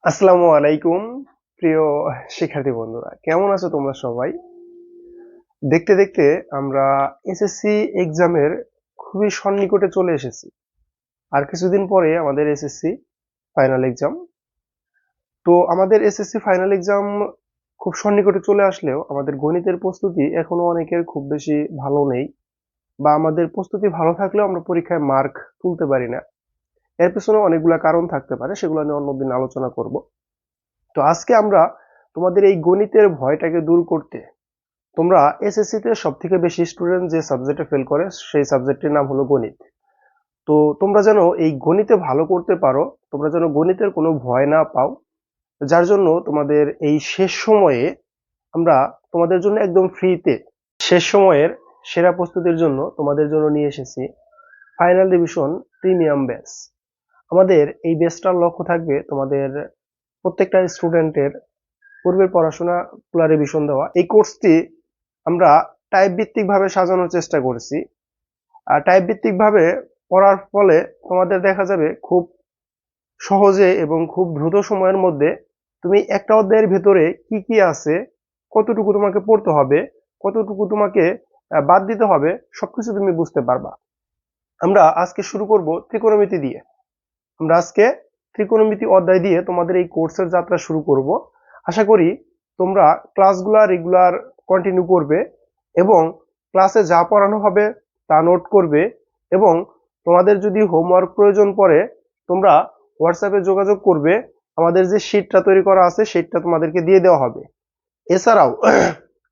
আসসালামু আলাইকুম প্রিয় শিক্ষার্থী বন্ধুরা, কেমন আছো তোমরা সবাই? দেখতে দেখতে আমরা এসএসসি এক্সামের খুবই সন্নিকটে চলে এসেছি। আর কিছুদিন পরে আমাদের এসএসসি ফাইনাল এক্সাম। তো আমাদের এসএসসি ফাইনাল এক্সাম খুব সন্নিকটে চলে আসলেও আমাদের গণিতের প্রস্তুতি এখনো অনেকের খুব বেশি ভালো নেই, বা আমাদের প্রস্তুতি ভালো থাকলেও আমরা পরীক্ষায় মার্ক তুলতে পারি না। এর পেছনে অনেকগুলা কারণ থাকতে পারে, সেগুলো নিয়ে অন্যদিন আলোচনা করব। তো আজকে আমরা তোমাদের এই গণিতের ভয়টাকে দূর করতে, তোমরা এসএসসি তে সব থেকে বেশি স্টুডেন্ট যে সাবজেক্টে ফেল করে সেই সাবজেক্টের নাম হলো গণিত। তো তোমরা যেন এই গণিতে ভালো করতে পারো, তোমরা যেন গণিতের কোনো ভয় না পাও, যার জন্য তোমাদের এই শেষ সময়ে আমরা তোমাদের জন্য একদম ফ্রিতে শেষ সময়ের সেরা প্রস্তুতির জন্য তোমাদের জন্য নিয়ে এসেছি ফাইনাল রিভিশন প্রিমিয়াম ব্যাচ। আমাদের এই ব্যাচটার লক্ষ্য থাকবে তোমাদের প্রত্যেকটা স্টুডেন্টের পূর্বের পড়াশোনা পুরা রিভিশন দেওয়া। এই কোর্সটি আমরা টাইপ ভিত্তিক ভাবে সাজানোর চেষ্টা করেছি। আর টাইপ ভিত্তিক ভাবে পড়ার ফলে তোমাদের দেখা যাবে খুব সহজে এবং খুব দ্রুত সময়ের মধ্যে তুমি একটা অধ্যায়ের ভেতরে কি কি আছে, কতটুকু তোমাকে পড়তে হবে, কতটুকু তোমাকে বাদ দিতে হবে, সবকিছু তুমি বুঝতে পারবা। আমরা আজকে শুরু করব ত্রিকোণমিতি দিয়ে। আমরা আজকে ত্রিকোণমিতি অধ্যায় দিয়ে তোমাদের এই কোর্সের যাত্রা শুরু করব। আশা করি তোমরা ক্লাসগুলা রেগুলার কন্টিনিউ করবে এবং ক্লাসে যা পড়ানো হবে তা নোট করবে, এবং তোমাদের যদি হোমওয়ার্ক প্রয়োজন পড়ে তোমরা হোয়াটসঅ্যাপে যোগাযোগ করবে। আমাদের যে শিটটা তৈরি করা আছে শিটটা তোমাদেরকে দিয়ে দেওয়া হবে। এছাড়াও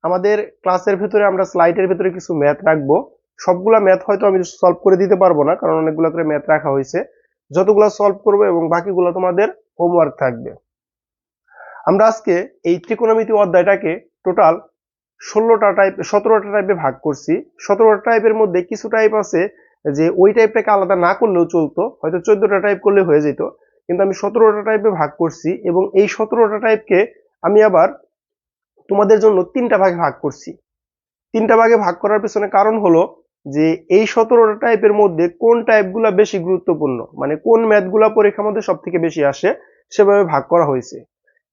আমাদের ক্লাসের ভিতরে আমরা স্লাইডের ভিতরে কিছু ম্যাথ রাখবো। সবগুলা ম্যাথ হয়তো আমি সলভ করে দিতে পারবো না, কারণ অনেকগুলো করে ম্যাথ রাখা হয়েছে। যতগুলো সলভ করবো এবং বাকিগুলো তোমাদের হোমওয়ার্ক থাকবে। আমরা আজকে এই ত্রিকোণমিতি অধ্যায়টাকে টোটাল 17টা টাইপে ভাগ করছি। 17টা টাইপের মধ্যে কিছু টাইপ আছে যে ওই টাইপটাকে আলাদা না করলেও চলতো, হয়তো 14টা টাইপ করলে হয়ে যেত, কিন্তু আমি 17টা টাইপে ভাগ করছি। এবং এই 17টা টাইপকে আমি আবার তোমাদের জন্য 3টা ভাগে ভাগ করছি। 3টা ভাগে ভাগ করার পেছনে কারণ হলো যে এই 17টা টাইপের মধ্যে কোন টাইপগুলো বেশি গুরুত্বপূর্ণ, মানে কোন ম্যাথগুলো পরীক্ষার মধ্যে সব থেকে বেশি আসে, সেভাবে ভাগ করা হয়েছে।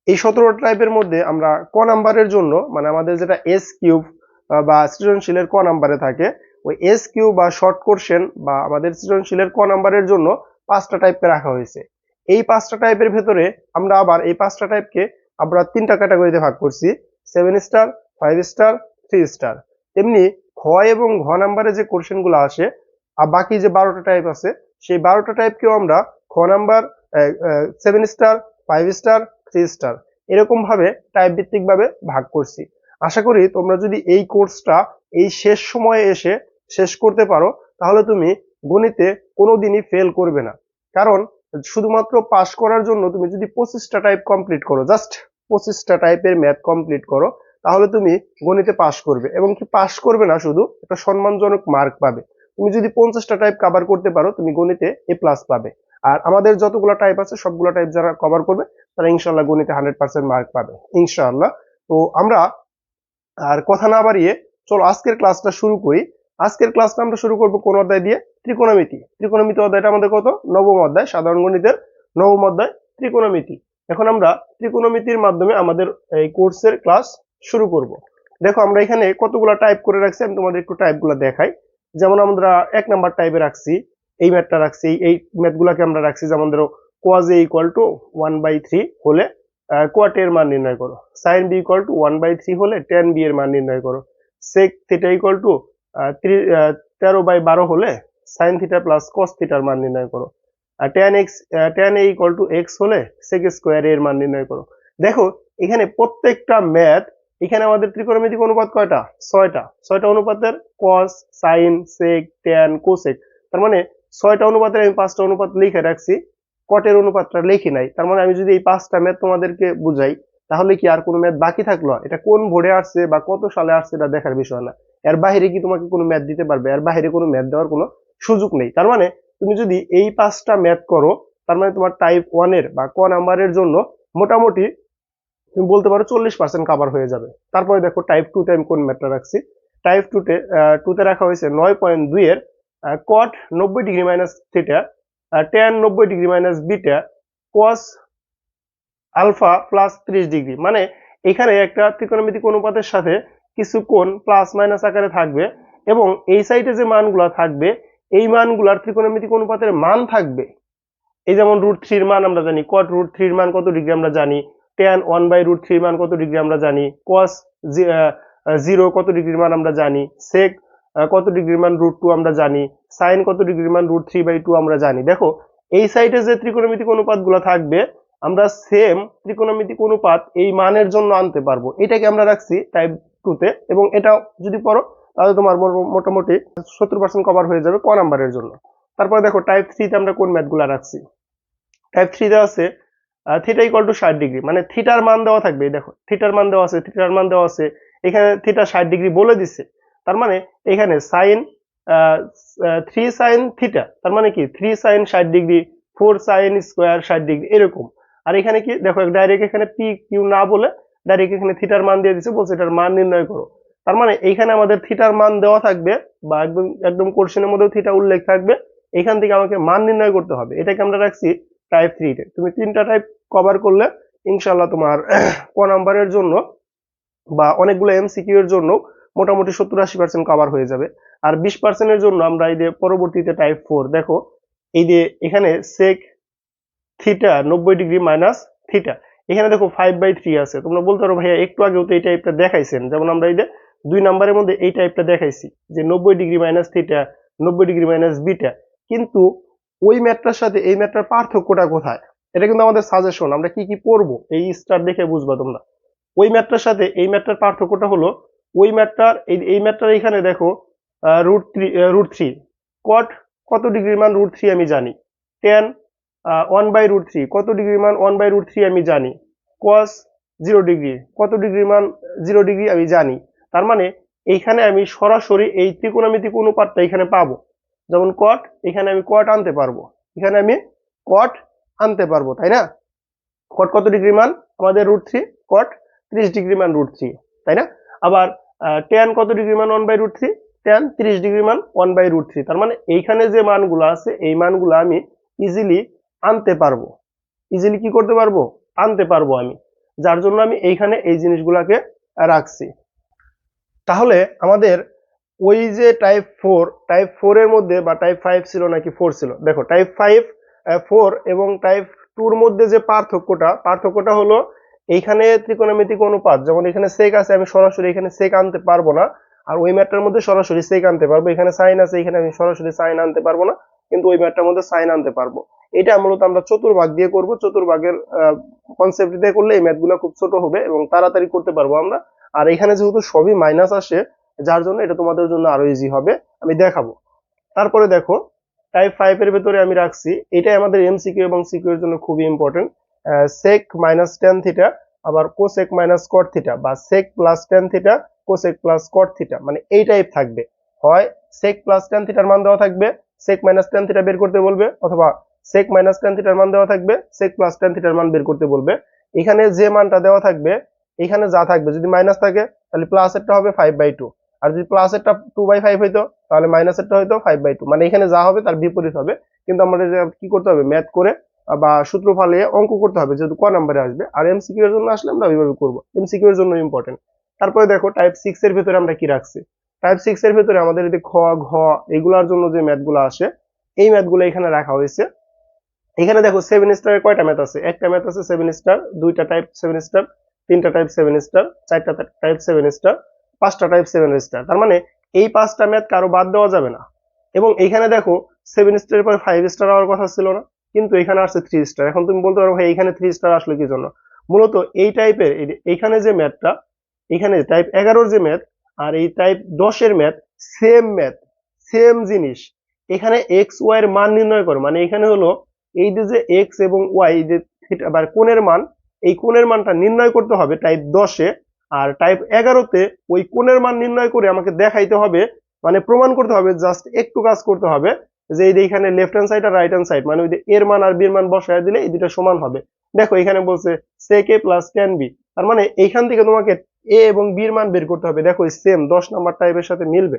এই 17টা টাইপের মধ্যে আমরা ক নাম্বারের জন্য, মানে আমাদের যেটা এস কিউব বা সৃজনশীলের ক নাম্বারে থাকে, ওই এস কিউব বা শর্ট কোশ্চেন বা আমাদের সৃজনশীলের ক নাম্বারের জন্য 5টা টাইপকে রাখা হয়েছে। এই 5টা টাইপের ভেতরে আমরা আবার এই 5টা টাইপকে আমরা 3টা ক্যাটাগরিতে ভাগ করছি: 7 স্টার, 5 স্টার, 3 স্টার। তেমনি খ এবং ঘ নাম্বারে যে কোশ্চেনগুলো আসে, আর বাকি যে 12টা টাইপ আছে সেই 12টা টাইপকেও আমরা খ নাম্বার, 7 স্টার, 5 স্টার, 3 স্টার, এরকম ভাবে টাইপ ভিত্তিক ভাবে ভাগ করছি। আশা করি তোমরা যদি এই কোর্সটা এই শেষ সময়ে এসে শেষ করতে পারো, তাহলে তুমি গণিতে কোনোদিনই ফেল করবে না। কারণ শুধুমাত্র পাস করার জন্য তুমি যদি 25টা টাইপ কমপ্লিট করো, জাস্ট 25টা টাইপের ম্যাথ কমপ্লিট করো, তাহলে তুমি গণিতে পাস করবে। এবং কি পাস করবে না, শুধু একটা সম্মানজনক মার্ক পাবে। তুমি যদি 50টা টাইপ কভার করতে পারো, তুমি গণিতে A+ পাবে। আর আমাদের যতগুলো টাইপ আছে সবগুলো টাইপ যারা কভার করবে তারা ইনশাল্লাহ গণিতে 100% মার্ক পাবে ইনশাআল্লাহ। তো আমরা আর কথা না বাড়িয়ে চলো আজকের ক্লাসটা শুরু করি। আজকের ক্লাসটা আমরা শুরু করব কোন অধ্যায় দিয়ে? ত্রিকোণমিতি। ত্রিকোণমিতি অধ্যায়টা আমাদের কত? নবম অধ্যায়, সাধারণ গণিতের নবম অধ্যায় ত্রিকোণমিতি। এখন আমরা ত্রিকোণমিতির মাধ্যমে আমাদের এই কোর্সের ক্লাস শুরু করব। দেখো আমরা এখানে কতগুলো টাইপ করে রাখছি, আমি তোমাদের একটু টাইপগুলো দেখাই। যেমন আমরা 1 নাম্বার টাইপে রাখছি এই ম্যাথটা রাখছি, এই ম্যাথগুলোকে আমরা রাখছি যেমন ধরো cos a = 1/3 হলে কোয়াট এর মান নির্ণয় করো, sin b = 1/3 হলে tan b এর মান নির্ণয় করো, sec θ = 13/12 হলে sin θ প্লাস cos θ এর মান নির্ণয় করো, আর tan a = x হলে sec স্কয়ার এর মান নির্ণয় করো। দেখো এখানে প্রত্যেকটা ম্যাথ, এখানে আমাদের ত্রিকোণমিতিক অনুপাত কয়টা? 6টা। 6টা অনুপাতের cos, sin, sec, tan, cosec, তার মানে 6টা অনুপাতের আমি 5টা অনুপাত লিখে রাখছি, কটের অনুপাতটা লিখি নাই। তার মানে আমি যদি এই 5টা ম্যাথ তোমাদেরকে বুঝাই, তাহলে কি আর কোনো ম্যাথ বাকি থাকলো? এটা কোন বোর্ডে আসছে বা কত সালে আসছে এটা দেখার বিষয় না। এর বাইরে কি তোমাকে কোনো ম্যাথ দিতে পারবে? এর বাইরে কোনো ম্যাথ দেওয়ার কোনো সুযোগ নেই। তার মানে তুমি যদি এই 5টা ম্যাথ করো, তার মানে তোমার টাইপ 1 এর বা ক নাম্বারের জন্য মোটামুটি তুমি বলতে পারো 40% কভার হয়ে যাবে। তারপরে দেখো টাইপ 2 তে আমি কোন ম্যাথটা রাখছি। টাইপ 2 তে রাখা হয়েছে 9.2 এর cot 90° - θ, tan 90° - β, cos alpha plus 30 degree, মানে এখানে একটা ত্রিকোণমিতিক অনুপাতের সাথে কিছু কোণ প্লাস মাইনাস আকারে থাকবে এবং এই সাইডে যে মানগুলা থাকবে এই মানগুলার ত্রিকোণমিতিক অনুপাতের মান থাকবে। এই যেমন √3 মান আমরা জানি, cot √3 মান কত ডিগ্রি আমরা জানি, tan 1/√3 মান কত ডিগ্রি আমরা জানি, cos 0 কত ডিগ্রির মান আমরা জানি, sec কত ডিগ্রির মান √2 আমরা জানি, sin কত ডিগ্রির মান √3/2 আমরা জানি। দেখো এই সাইডে যে ত্রিকোণমিতিক অনুপাতগুলো থাকবে আমরা সেম ত্রিকোণমিতিক অনুপাত এই মানের জন্য আনতে পারবো। এটাকে আমরা রাখছি টাইপ 2 তে, এবং এটা যদি পড়ো তাহলে তোমার মোটামুটি 70% কভার হয়ে যাবে ক নাম্বারের জন্য। তারপরে দেখো টাইপ 3 তে আমরা কোন ম্যাথগুলো রাখছি। টাইপ 3 তে আছে থিটা ইকুয়াল টু 60 ডিগ্রি, মানে থিটার মান দেওয়া থাকবে। দেখো থিটার মান দেওয়া আছে, থিটার মান দেওয়া আছে, এখানে থিটা 60 ডিগ্রি বলে দিচ্ছে। তার মানে এখানে সাইন 3 সাইন থিটা, তার মানে কি 3 sine 60 degree, 4 sine square 60 degree এরকম। আর এখানে কি দেখো ডাইরেক্ট এখানে পি কিউ না বলে ডাইরেক্ট এখানে থিটার মান দিয়ে দিচ্ছে, বলছে এটার মান নির্ণয় করো। তার মানে এইখানে আমাদের থিটার মান দেওয়া থাকবে বা একদম একদম কোশ্চেনের মধ্যেও থিটা উল্লেখ থাকবে, এখান থেকে আমাকে মান নির্ণয় করতে হবে। এটাকে আমরা রাখছি টাইপ 3 তে। তুমি 3টা টাইপ কভার করলে ইনশাআল্লাহ তোমার ক নাম্বারের জন্য বা অনেকগুলো এমসিকিউ এর জন্য মোটামুটি 70-80% কভার হয়ে যাবে। আর 20% এর জন্য আমরা এই যে পরবর্তীতে টাইপ 4 দেখো, এই যে এখানে sec theta 90 degree minus theta, এখানে দেখো 5/3 আছে। তোমরা বলতে পারো ভাইয়া একটু আগেও তো এই টাইপটা দেখাইছেন, যেমন আমরা এই যে 2 নাম্বারের মধ্যে এই টাইপটা দেখাইছি যে 90 degree minus theta, 90 degree minus beta, কিন্তু ওই ম্যাথটার সাথে এই ম্যাথটার পার্থক্যটা কোথায়? এটা কিন্তু আমাদের সাজেশন, আমরা কি কি পড়বো এই স্টার দেখে বুঝবা তোমরা। ওই ম্যাথটার সাথে এই ম্যাথটার পার্থক্যটা হলো ওই ম্যাথটার এই ম্যাথটার এখানে দেখো √3 কট কত ডিগ্রির মান √3 আমি জানি, tan 1/√3 কত ডিগ্রির মান 1/√3 আমি জানি, cos 0 ডিগ্রি কত ডিগ্রির মান 0 ডিগ্রি আমি জানি। তার মানে এইখানে আমি সরাসরি এই ত্রিকোণমিতিক অনুপাতটা এখানে পাবো। যেমন cot, এখানে আমি cot আনতে পারবো, এখানে আমি cot আনতে পারবো, তাই না? cot কত ডিগ্রি মান আমাদের √3, cot 30 ডিগ্রি মান √3, তাই না? আবার tan কত ডিগ্রি মান 1/√3, tan 30 ডিগ্রি মান 1/√3। তার মানে এইখানে যে মানগুলো আছে এই মানগুলো আমি ইজিলি আনতে পারবো। ইজিলি কি করতে পারবো? আনতে পারবো আমি, যার জন্য আমি এইখানে এই জিনিসগুলাকে রাখছি। তাহলে আমাদের ওই যে টাইপ 4 এর মধ্যে বা টাইপ 5 ছিল নাকি 4 ছিল, দেখো টাইপ 5 4 এবং টাইপ 2 এর মধ্যে যে পার্থক্যটা হলো এইখানে ত্রিকোণমিতিক অনুপাত, যেমন এখানে সেক আছে আমি সরাসরি এখানে সেক আনতে পারবো না, আর ওই ম্যাথটার মধ্যে সরাসরি সেক আনতে পারবো। এখানে সাইন আছে, এখানে আমি সরাসরি সাইন আনতে পারবো না, কিন্তু ওই ম্যাথটার মধ্যে সাইন আনতে পারবো। এটা মূলত আমরা চতুর্ভাগ দিয়ে করব, চতুর্ভাগের কনসেপ্ট দিয়ে করলে এই ম্যাথগুলো খুব ছোট হবে এবং তাড়াতাড়ি করতে পারবো আমরা। আর এখানে যেহেতু সবই মাইনাস আসে, যার জন্য এটা তোমাদের জন্য আরো ইজি হবে, আমি দেখাবো। তারপরে দেখো টাইপ 5 এর ভেতরে আমি রাখছি, এটাই আমাদের এমসিকিউ এবং সিকিউ এর জন্য খুবই important, sec minus tan theta, আবার cosec মাইনাস cot থিটা, বা sec plus tan theta, cosec plus cot theta, মানে এই টাইপ থাকবে। হয় sec প্লাস tan থিটার মান দেওয়া থাকবে, sec মাইনাস tan থিটা বের করতে বলবে, অথবা sec মাইনাস tan থিটার মান দেওয়া থাকবে, sec প্লাস tan থিটার মান বের করতে বলবে। এখানে যে মানটা দেওয়া থাকবে, এখানে যা থাকবে, যদি মাইনাস থাকে তাহলে প্লাস এরটা হবে 5/2, আর যদি প্লাস এরটা 2/5 হইতো তাহলে মাইনাস এরটা হইতো 5/2, মানে এখানে যা হবে তার বিপরীত হবে। কিন্তু আমাদের কি করতে হবে, ম্যাথ করে বা সূত্র ফালিয়ে অঙ্ক করতে হবে, যেহেতু ক নাম্বারে আসবে। আর এমসিকিউ এর জন্য আসলে আমরা ওইভাবে করবো, এমসিকিউ এর জন্য ইম্পর্টেন্ট। তারপরে দেখো টাইপ 6 এর ভিতরে আমরা কি রাখছি। টাইপ 6 এর ভিতরে আমাদের এই খ ঘ এগুলার জন্য যে ম্যাথগুলো আসে এই ম্যাথগুলো এখানে রাখা হয়েছে। এখানে দেখো 7 স্টারের কয়টা ম্যাথ আছে, একটা ম্যাথ আছে 7 স্টার, দুইটা টাইপ 7 স্টার, তিনটা টাইপ 7 স্টার, চারটা টাইপ 7 স্টার, পাঁচটা টাইপ 7 স্টার। তার মানে এই পাঁচটা ম্যাথ কারো বাদ দেওয়া যাবে না। এবং এখানে দেখো 7 স্টারের পরে 5 স্টার হওয়ার কথা ছিল না, কিন্তু এখানে আসছে 3 স্টার। এখন তুমি বলতে পারো ভাই এখানে 3 স্টার আসলো কি জন্য? মূলত এই টাইপের এখানে যে ম্যাথটা, এখানে টাইপ 11 যে ম্যাথ আর এই টাইপ 10 এর ম্যাথ সেম জিনিস। এখানে এক্স ওয়াই এর মান নির্ণয় করো, মানে এখানে হলো এই যে এক্স এবং ওয়াই যে থিটা বা কোণের মান, এই কোণের মানটা নির্ণয় করতে হবে টাইপ 10 এ, আর টাইপ 11 তে ওই কোণের মান নির্ণয় করে আমাকে দেখাইতে হবে, মানে প্রমাণ করতে হবে, জাস্ট একটু কাজ করতে হবে যে এই যে এখানে লেফট হ্যান্ড সাইড আর রাইট হ্যান্ড সাইড, মানে ওই যে এর মান আর বির মান বসায় দিলে এই দুটো সমান হবে। দেখো এখানে বলছে sec a plus tan b, তার মানে এইখান থেকে তোমাকে এ এবং বির মান বের করতে হবে। দেখো সেম 10 নাম্বার টাইপের সাথে মিলবে,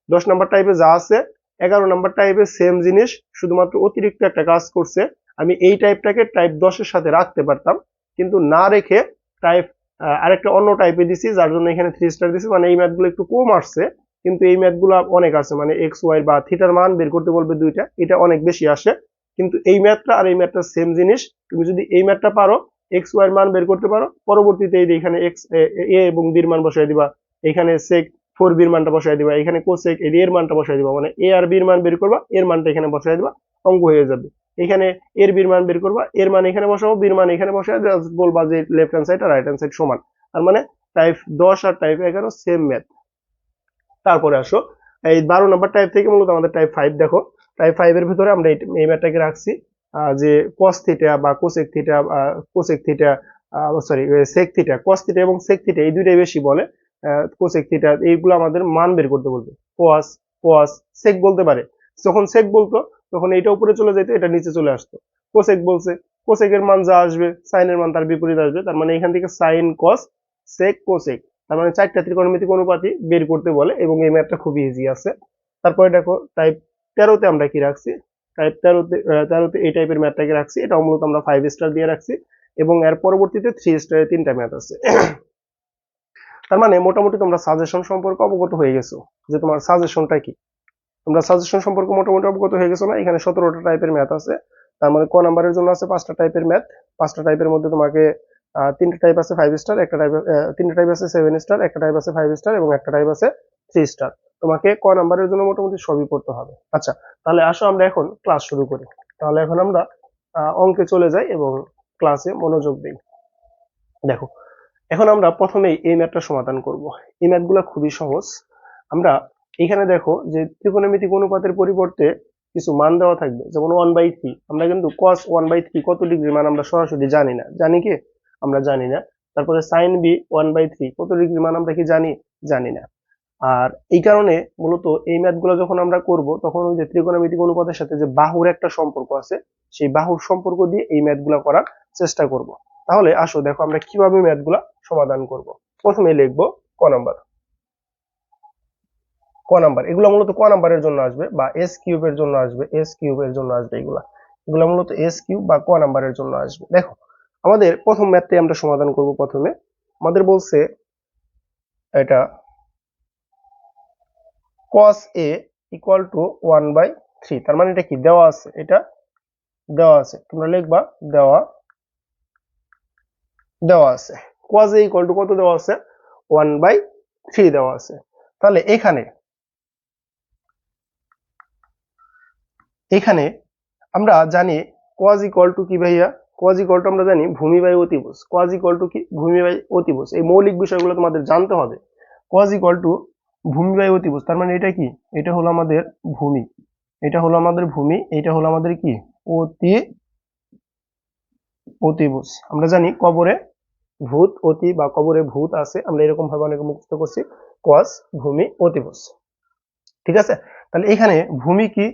10 নাম্বার টাইপে যা আছে 11 নাম্বার টাইপে সেম জিনিস, শুধুমাত্র অতিরিক্ত একটা কাজ করছে। আমি এই টাইপটাকে টাইপ 10 এর সাথে রাখতে পারতাম, কিন্তু না রেখে টাইপ আরেকটা অন্য টাইপে দিছি, যার জন্য এখানে 3 স্টার দিছি। মানে এই ম্যাথগুলো একটু কম আসছে, কিন্তু এই ম্যাথগুলো অনেক আছে। মানে এক্স ওয়াই বা থিটার মান বের করতে বলবে দুইটা, এটা অনেক বেশি আসে। কিন্তু এই ম্যাথটা আর এই ম্যাথটা সেম জিনিস। তুমি যদি এই ম্যাথটা পারো, এক্স ওয়াই এর মান বের করতে পারো, পরবর্তীতে এই যে এখানে এক্স এ এবং বি এর মান বসাই দিবা, এখানে সেক 4b এর মানটা বসাই দিবা, এখানে কোসেক এর মানটা বসাই দিবা। মানে এ আর বি এর মান বের করবা, এর মানটা এখানে বসাই দিবা, অঙ্ক হয়ে যাবে। এখানে এর বির মান বের করবা, এর মান এখানে বসাবো, বির মান এখানে বসাই বলবা যে লেফট হ্যান্ড সাইড আর রাইট হ্যান্ড সাইড সমান। তার মানে টাইপ 10 আর টাইপ 11 সেম ম্যাথ। তারপরে আসো এই 12 নম্বর টাইপ থেকে মূলত আমাদের টাইপ 5 দেখো। টাইপ 5 এর ভিতরে আমরা এই ম্যাথটাকে রাখছি যে cos থিটা বা cosec theta, cosec theta sorry sec theta, cos theta এবং সেক থিটা এই দুইটাই বেশি বলে। কোসেক থিটা এইগুলো আমাদের মান বের করতে বলবে। cos cos সেক বলতে পারে, যখন সেক বলতো তখন এইটা উপরে চলে যেত, এটা নিচে চলে আসতো। কোসেক বলছে, কোসেকের মান যা আসবে সাইনের মান তার বিপরীত আসবে। তার মানে এখান থেকে সাইন cos সেক কোসেক, তার মানে 4টা ত্রিকোণমিতিক অনুপাতই বের করতে বলে, এবং এই ম্যাথটা খুবই ইজি আছে। তারপরে দেখো টাইপ 13তে আমরা কি রাখছি, টাইপ 13তে এই টাইপের ম্যাথটাকে রাখছি। এটা মূলত আমরা 5 স্টার দিয়ে রাখছি, এবং এর পরবর্তীতে 3 স্টারের 3টা ম্যাথ আছে। তার মানে মোটামুটি তোমরা সাজেশন সম্পর্কে অবগত হয়ে গেছো, যে তোমার সাজেশনটা কি। তোমরা সাজেশন সম্পর্কে মোটামুটি অবগত হয়ে গেছো না? এখানে 17টা টাইপের ম্যাথ আছে। তার মানে ক নাম্বারের জন্য আছে 5টা টাইপের ম্যাথ। 5টা টাইপের মধ্যে তোমাকে 3টা টাইপ আছে 5 স্টার, একটা টাইপ 3টা টাইপ আছে 7 স্টার, একটা টাইপ আছে 5 স্টার, এবং একটা টাইপ আছে 3 স্টার। তোমাকে ক নাম্বারের জন্য মোটামুটি সবই পড়তে হবে। আচ্ছা, তাহলে আসো আমরা এখন ক্লাস শুরু করি। তাহলে এখন আমরা অঙ্কে চলে যাই এবং ক্লাসে মনোযোগ দিই। দেখো, এখন আমরা প্রথমেই এই ম্যাথটা সমাধান করব। এই ম্যাথগুলো খুবই সহজ। আমরা এখানে দেখো যে ত্রিকোণমিতিক অনুপাতের পরিবর্তে কিছু মান দেওয়া থাকবে, যেমন 1/3। আমরা কিন্তু cos 1/3 কত ডিগ্রি মান আমরা সরাসরি জানি না, জানি কি? আমরা জানি না। তারপরে sin b 1/3 কত ডিগ্রি মান আমরা কি জানি? জানি না। আর এই কারণে মূলত এই ম্যাথগুলো যখন আমরা করব, তখন ওই যে ত্রিকোণমিতিক অনুপাতের সাথে যে বাহুর একটা সম্পর্ক আছে, সেই বাহুর সম্পর্ক দিয়ে এই ম্যাথগুলো করার চেষ্টা করব। তাহলে আসো দেখো আমরা কিভাবে ম্যাথগুলো সমাধান করব। প্রথমে লিখবো ক নাম্বার। ক নাম্বার এগুলো মূলত ক নাম্বারের জন্য আসবে, বা এস কিউবের জন্য আসবে, এস কিউবের জন্য আসবে। এগুলো মূলত এস কিউব বা ক নাম্বারের জন্য আসবে। দেখো, আমাদের প্রথম ম্যাথটি আমরা সমাধান করব। প্রথমে আমাদের বলছে এটা cos a ইকুয়াল টু 1/3। তার মানে এটা কি দেওয়া আছে? এটা দেওয়া আছে, তোমরা লিখবা দেওয়া দেওয়া আছে। cos a ইকুয়াল টু কত দেওয়া আছে? 1/3 দেওয়া আছে। তাহলে এখানে এখানে আমরা জানি cos ইকুয়াল টু কি ভাইয়া? cos ইকুয়াল টু আমরা জানি ভূমি বাই অতিভুজ। cos ইকুয়াল টু কি? ভূমি বাই অতিভুজ। এই মৌলিক বিষয়গুলো তোমাদের জানতে হবে। cos ইকুয়াল টু ভূমি বাই অতিভুজ। তার মানে এটা কি? এটা হলো আমাদের ভূমি, এটা হলো আমাদের ভূমি, এটা হলো আমাদের কি? অতিভুজ। আমরা জানি কবরে ভূত অতি বা কবরে ভূত আছে, আমরা এরকম ভাবে অনেকে মুখস্থ করছি। cos ভূমি অতিভুজ, ঠিক আছে? তাহলে এখানে ভূমি কি?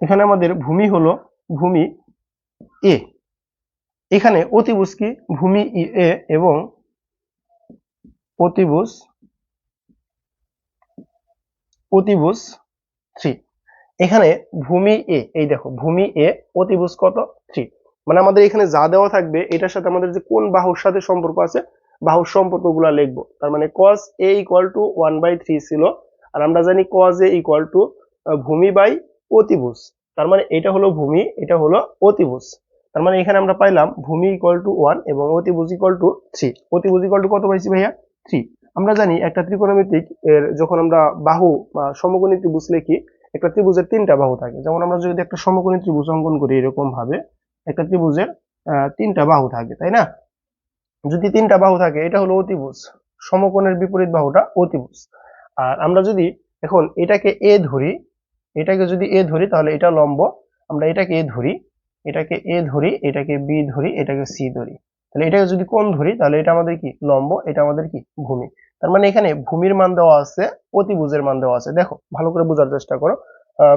এখানে আমাদের ভূমি হলো ভূমি এ। এখানে অতিভুজ কি? ভূমি এ এবং অতিভুজ 3। এখানে ভূমি এ, এই দেখো ভূমি এ, অতিভুজ কত? 3। মানে আমাদের এখানে যা দেওয়া থাকবে এটার সাথে আমাদের যে কোন বাহুর সাথে সম্পর্ক আছে, বাহুর সম্পর্কগুলো লিখবো। তার মানে cos a ইকুয়াল টু 1/3 ছিল, আর আমরা জানি cos a ইকুয়াল টু ভূমি বাই অতিভুজ। তার মানে এটা হলো ভূমি, এটা হলো অতিভুজ। তার মানে এখানে আমরা পাইলাম ভূমি ইকুয়াল টু 1 এবং অতিভুজ ইকুয়াল টু 3। অতিভুজ ইকুয়াল টু কত পাইছি ভাইয়া? 3। আমরা জানি একটা ত্রিকোণমিতিক এর যখন আমরা বাহু বা সমকোণী ত্রিভুজ লিখি, একটা ত্রিভুজের 3টা বাহু থাকে। যেমন আমরা যদি একটা সমকোণী ত্রিভুজ অঙ্কন করি এরকম ভাবে, একটা ত্রিভুজের 3টা বাহু থাকে, তাই না? যদি 3টা বাহু থাকে, এটা হলো অতিভুজ, সমকোণের বিপরীত বাহুটা অতিভুজ। আর আমরা যদি এখন এটাকে এ ধরি, এটাকে যদি এ ধরি তাহলে এটা লম্ব। আমরা এটাকে এ ধরি, এটাকে এ ধরি, এটাকে বি ধরি, এটাকে সি ধরি, তাহলে এটাকে যদি কোণ ধরি তাহলে এটা আমাদের কি? লম্ব, এটা আমাদের কি? ভূমি। তার মানে এখানে ভূমির মান দেওয়া আছে, অতিভুজের মান দেওয়া আছে। দেখো ভালো করে বোঝার চেষ্টা করো।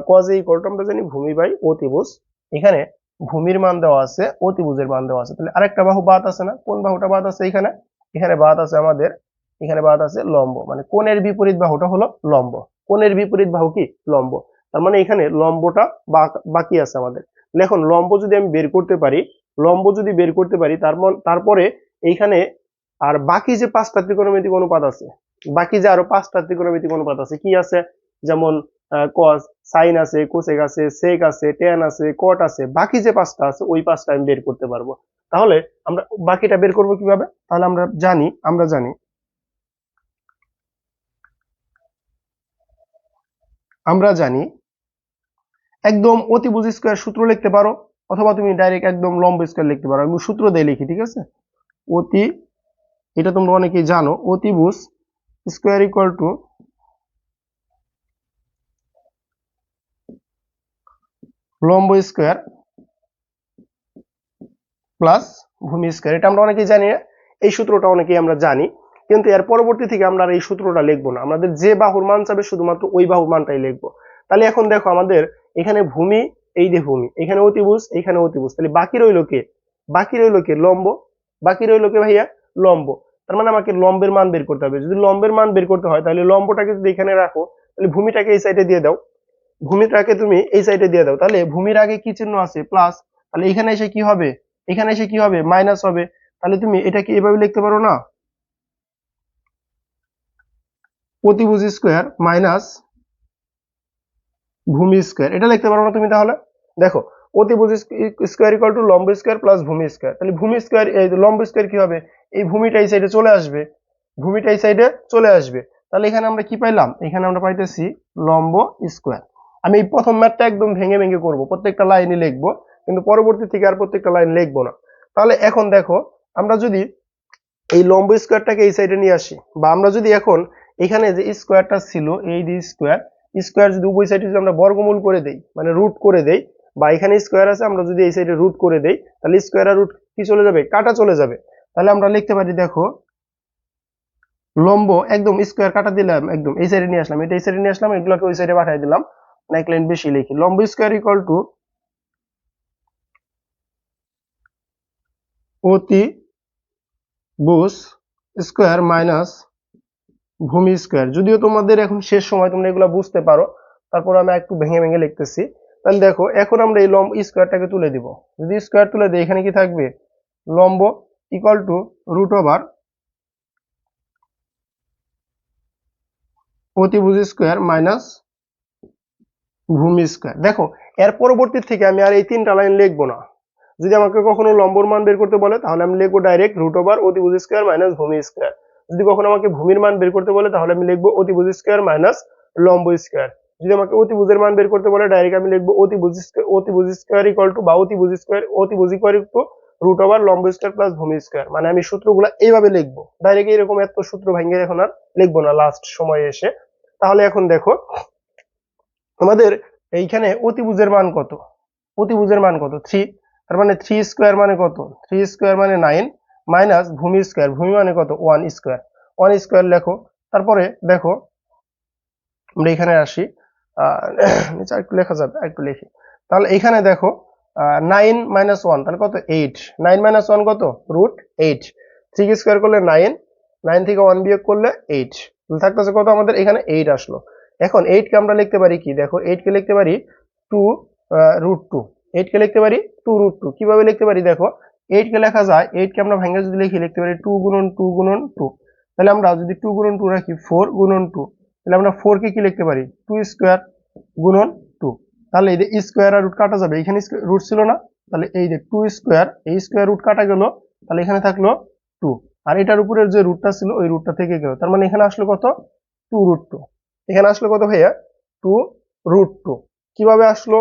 cos a ইকুয়াল টু আমরা জানি ভূমি বাই অতিভুজ। এখানে ভূমির মান দেওয়া আছে, অতিভুজের মান দেওয়া আছে। তাহলে আরেকটা বাহু বাদ আছে না? কোন বাহুটা বাদ আছে? এখানে এখানে বাদ আছে আমাদের, এখানে বাদ আছে লম্ব। মানে কোণের বিপরীত বাহুটা হলো লম্ব। কোণের বিপরীত বাহু কি? লম্ব। তার মানে এখানে লম্বটা বাকি আছে আমাদের। এখন লম্ব যদি আমি বের করতে পারি, লম্ব যদি বের করতে পারি তারপরে এইখানে আর বাকি যে 5টা ত্রিকোণমিতিক অনুপাত আছে, বাকি যে আরো 5টা ত্রিকোণমিতিক অনুপাত আছে কি আছে, যেমন কস, সাইন আছে, কোসেক আছে, সেক আছে, ট্যান আছে, কট আছে, বাকি যে 5টা আছে ওই 5টা আমি বের করতে পারবো। তাহলে আমরা বাকিটা বের করবো কিভাবে? তাহলে আমরা জানি একদম অতিভুজ স্কয়ার সূত্র লিখতে পারো, অথবা তুমি ডাইরেক্ট একদম লম্ব স্কয়ার লিখতে পারো। আমি সূত্র দিয়ে লিখি, ঠিক আছে? অতি, এটা তোমরা অনেকেই জানো, অতিভুজ স্কয়ার ইকুয়াল টু লম্ব স্কয়ার প্লাস ভূমি স্কয়ার। এটা আমরা অনেকেই জানি, এই সূত্রটা অনেকেই আমরা জানি, কিন্তু এর পরবর্তী থেকে আমরা আর এই সূত্রটা লিখবো না, আমাদের যে বাহুর মান চাবে শুধুমাত্র ওই বাহুর মানটাই লিখবো। তাহলে এখন দেখো আমাদের এখানে ভূমি, এই যে ভূমি, এখানে অতিভুজ, এখানে অতিভুজ, তাহলে বাকি রইল কে? বাকি রইল কে? লম্ব। বাকি রইল কে ভাইয়া? লম্ব। তার মানে আমাকে লম্বের মান বের করতে হবে। যদি লম্বের মান বের করতে হয় তাহলে লম্বটাকে যদি এখানে রাখো, তাহলে ভূমিটাকে এই সাইডে দিয়ে দাও, ভূমিটাকে তুমি এই সাইডে দিয়ে দাও, তাহলে ভূমির আগে কি চিহ্ন আছে? প্লাস। তাহলে এখানে এসে কি হবে? এখানে এসে কি হবে? মাইনাস হবে। তাহলে তুমি এটাকে এভাবে লিখতে পারো না, অতিভুজ স্কয়ার মাইনাস ভূমি স্কয়ার, এটা লিখতে পারো না তুমি? তাহলে দেখো, অতিভুজ স্কয়ার ইকুয়াল টু লম্ব স্কয়ার প্লাস ভূমি স্কয়ার, তাহলে ভূমি স্কয়ার, এই লম্ব স্কয়ার কি হবে? এই ভূমিটা এই সাইডে চলে আসবে, ভূমিটা এই সাইডে চলে আসবে। তাহলে এখানে আমরা কি পাইলাম? এখানে আমরা পাইতেছি লম্ব স্কয়ার। আমি এই প্রথম ম্যাথটা একদম ভেঙে ভেঙে করব, প্রত্যেকটা লাইনে লিখবো, কিন্তু পরবর্তী থেকে আর প্রত্যেকটা লাইন লিখবো না। তাহলে এখন দেখো, আমরা যদি এই লম্ব স্কয়ারটাকে এই সাইডে নিয়ে আসি, বা আমরা যদি এখন এখানে যে স্কয়ারটা ছিল, এই যে স্কয়ার, স্কয়ার যদি উভয় সাইডে যদি আমরা বর্গমূল করে দেই, মানে রুট করে দেই, বা এখানে স্কয়ার আছে আমরা যদি এই সাইডে রুট করে দেই, তাহলে স্কয়ার আর রুট কি চলে যাবে? কাটা চলে যাবে। তাহলে আমরা লিখতে পারি, দেখো, লম্ব একদম স্কয়ার কাটা দিলাম, একদম এই সাইডে নিয়ে আসলাম, এটা এই সাইডে নিয়ে আসলাম, এগুলোকে ওই সাইডে পাঠিয়ে দিলাম, না এক লাইন বেশি লিখি, লম্ব স্কয়ার ইকুয়াল টু অতিভুজ স্কয়ার মাইনাস ভূমি স্কয়ার। যদিও তোমাদের এখন শেষ সময়, তোমরা এগুলো বুঝতে পারো, তারপর আমি একটু ভেঙে ভেঙে লিখতেছি। তাহলে দেখো, এখন আমরা এই লম্ব স্কয়ারটাকে তুলে দিব, যদি স্কয়ার তুলে দিই এখানে কি থাকবে? লম্ব ইকুয়াল টু রুট ওভার অতিভুজ স্কয়ার মাইনাস ভূমি স্কয়ার। দেখো, এর পরবর্তী থেকে আমি আর এই 3টা লাইন লিখবো না। যদি আমাকে কখনো লম্বর মান বের করতে বলে তাহলে আমি লিখবো ডাইরেক্ট রুট ওভার অতিভুজ স্কয়ার মাইনাস ভূমি স্কয়ার। যদি কখনো আমাকে ভূমির মান বের করতে বলে তাহলে আমি লিখবো অতিভুজ স্কয়ার মাইনাস লম্ব স্কয়ার। যদি আমাকে অতিভুজের মান বের করতে বলে ডাইরেক্ট আমি লিখবো অতিভুজ স্কয়ার ইকুয়াল টু, বা অতিভুজ ইকুয়াল টু রুট ওভার লম্ব স্কয়ার প্লাস ভূমি স্কয়ার। মানে আমি সূত্রগুলো এইভাবে লিখবো, ডাইরেক্ট এরকম এত সূত্র ভাঙিয়ে এখন আর লিখবো না লাস্ট সময়ে এসে। তাহলে এখন দেখো, আমাদের এইখানে অতিভুজের মান কত? অতিভুজের মান কত? 3। তার মানে 3 স্কয়ার মানে কত? 3 স্কয়ার মানে 9 মাইনাস ভূমি স্কয়ার, ভূমি মানে কত? 1 স্কয়ার। 1 স্কয়ার লেখো। তারপরে দেখো, আমরা এখানে আসি, নিচে একটু লেখা যাবে, একটু লিখি। তাহলে এখানে দেখো, 9 মাইনাস 1 তাহলে কত? 8। 9 মাইনাস 1 কত? রুট 8। 3 স্কয়ার করলে 9, 9 থেকে 1 বিয়োগ করলে 8, থাকতেছে কত? আমাদের এখানে 8 আসলো। এখন 8 কে আমরা লিখতে পারি কি? দেখো, 8 কে লিখতে পারি 2 রুট 2। 8 কে লিখতে পারি 2 রুট 2। কিভাবে লিখতে পারি? দেখো, 8 কে লেখা যায়, 8 কে আমরা ভেঙে যদি লিখতে পারি 2 গুণন 2 গুণন 2। তাহলে আমরা যদি 2 গুণন 2 রাখি, 4 গুণন 2, তাহলে আমরা 4 কে কি লিখতে পারি? 2 স্কয়ার গুণন 2। তাহলে এই যে স্কয়ার আর রুট কাটা যাবে, এখানে রুট ছিল না, তাহলে এই যে 2 স্কয়ার, এই স্কয়ার রুট কাটা গেল, তাহলে এখানে থাকলো 2, আর এটার উপরের যে রুটটা ছিল ওই রুটটা থেকে গেল, তার মানে এখানে আসলো কত? 2 রুট 2। এখানে আসলো কত ভাইয়া? 2 রুট 2। কিভাবে আসলো?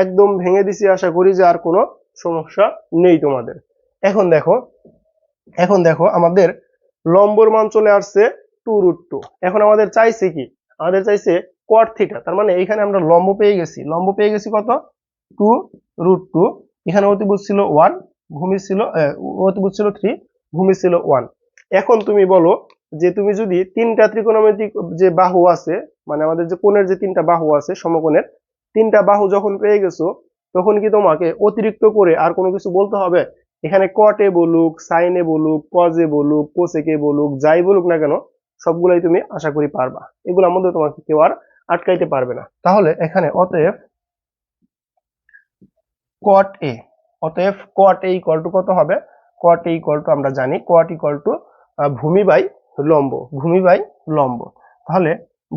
একদম ভেঙে দিছি, আশা করি যে আর কোনো সমস্যা নেই তোমাদের। এখন দেখো আমাদের লম্বর মান চলে আসছে 2 রুট 2। এখন আমাদের চাইছে কি? আমাদের চাইছে কট থিটা। তার মানে এখানে আমরা লম্ব পেয়ে গেছি, লম্ব পেয়ে গেছি কত? 2 রুট 2। এখানে অতিভুজ ছিল 1, ভূমি ছিল অতিভুজ ছিল 3, ভূমি ছিল 1। এখন তুমি বলো যে তুমি যদি 3টা ত্রিকোণমিতিক যে বাহু আছে, মানে আমাদের যে কোণের যে 3টা বাহু আছে, সমকোণের 3টা বাহু যখন পেয়ে গেছো, তখন কি তোমাকে অতিরিক্ত করে আর কোনো কিছু বলতে হবে? এখানে কটে বলুক, সাইনে বলুক, কজে বলুক, কোসেকে বলুক, যাই বলুক না কেন, সবগুলাই তুমি আশা করি পারবা। এগুলোর মধ্যে তোমাকে কেউ আর আটকাইতে পারবে না। তাহলে এখানে অতএব কট এ, অতএব cot a ইকুয়াল টু কত হবে? cot a ইকুয়াল টু আমরা জানি cot ইকুয়াল টু ভূমি বাই লম্ব, ভূমি বাই লম্ব। তাহলে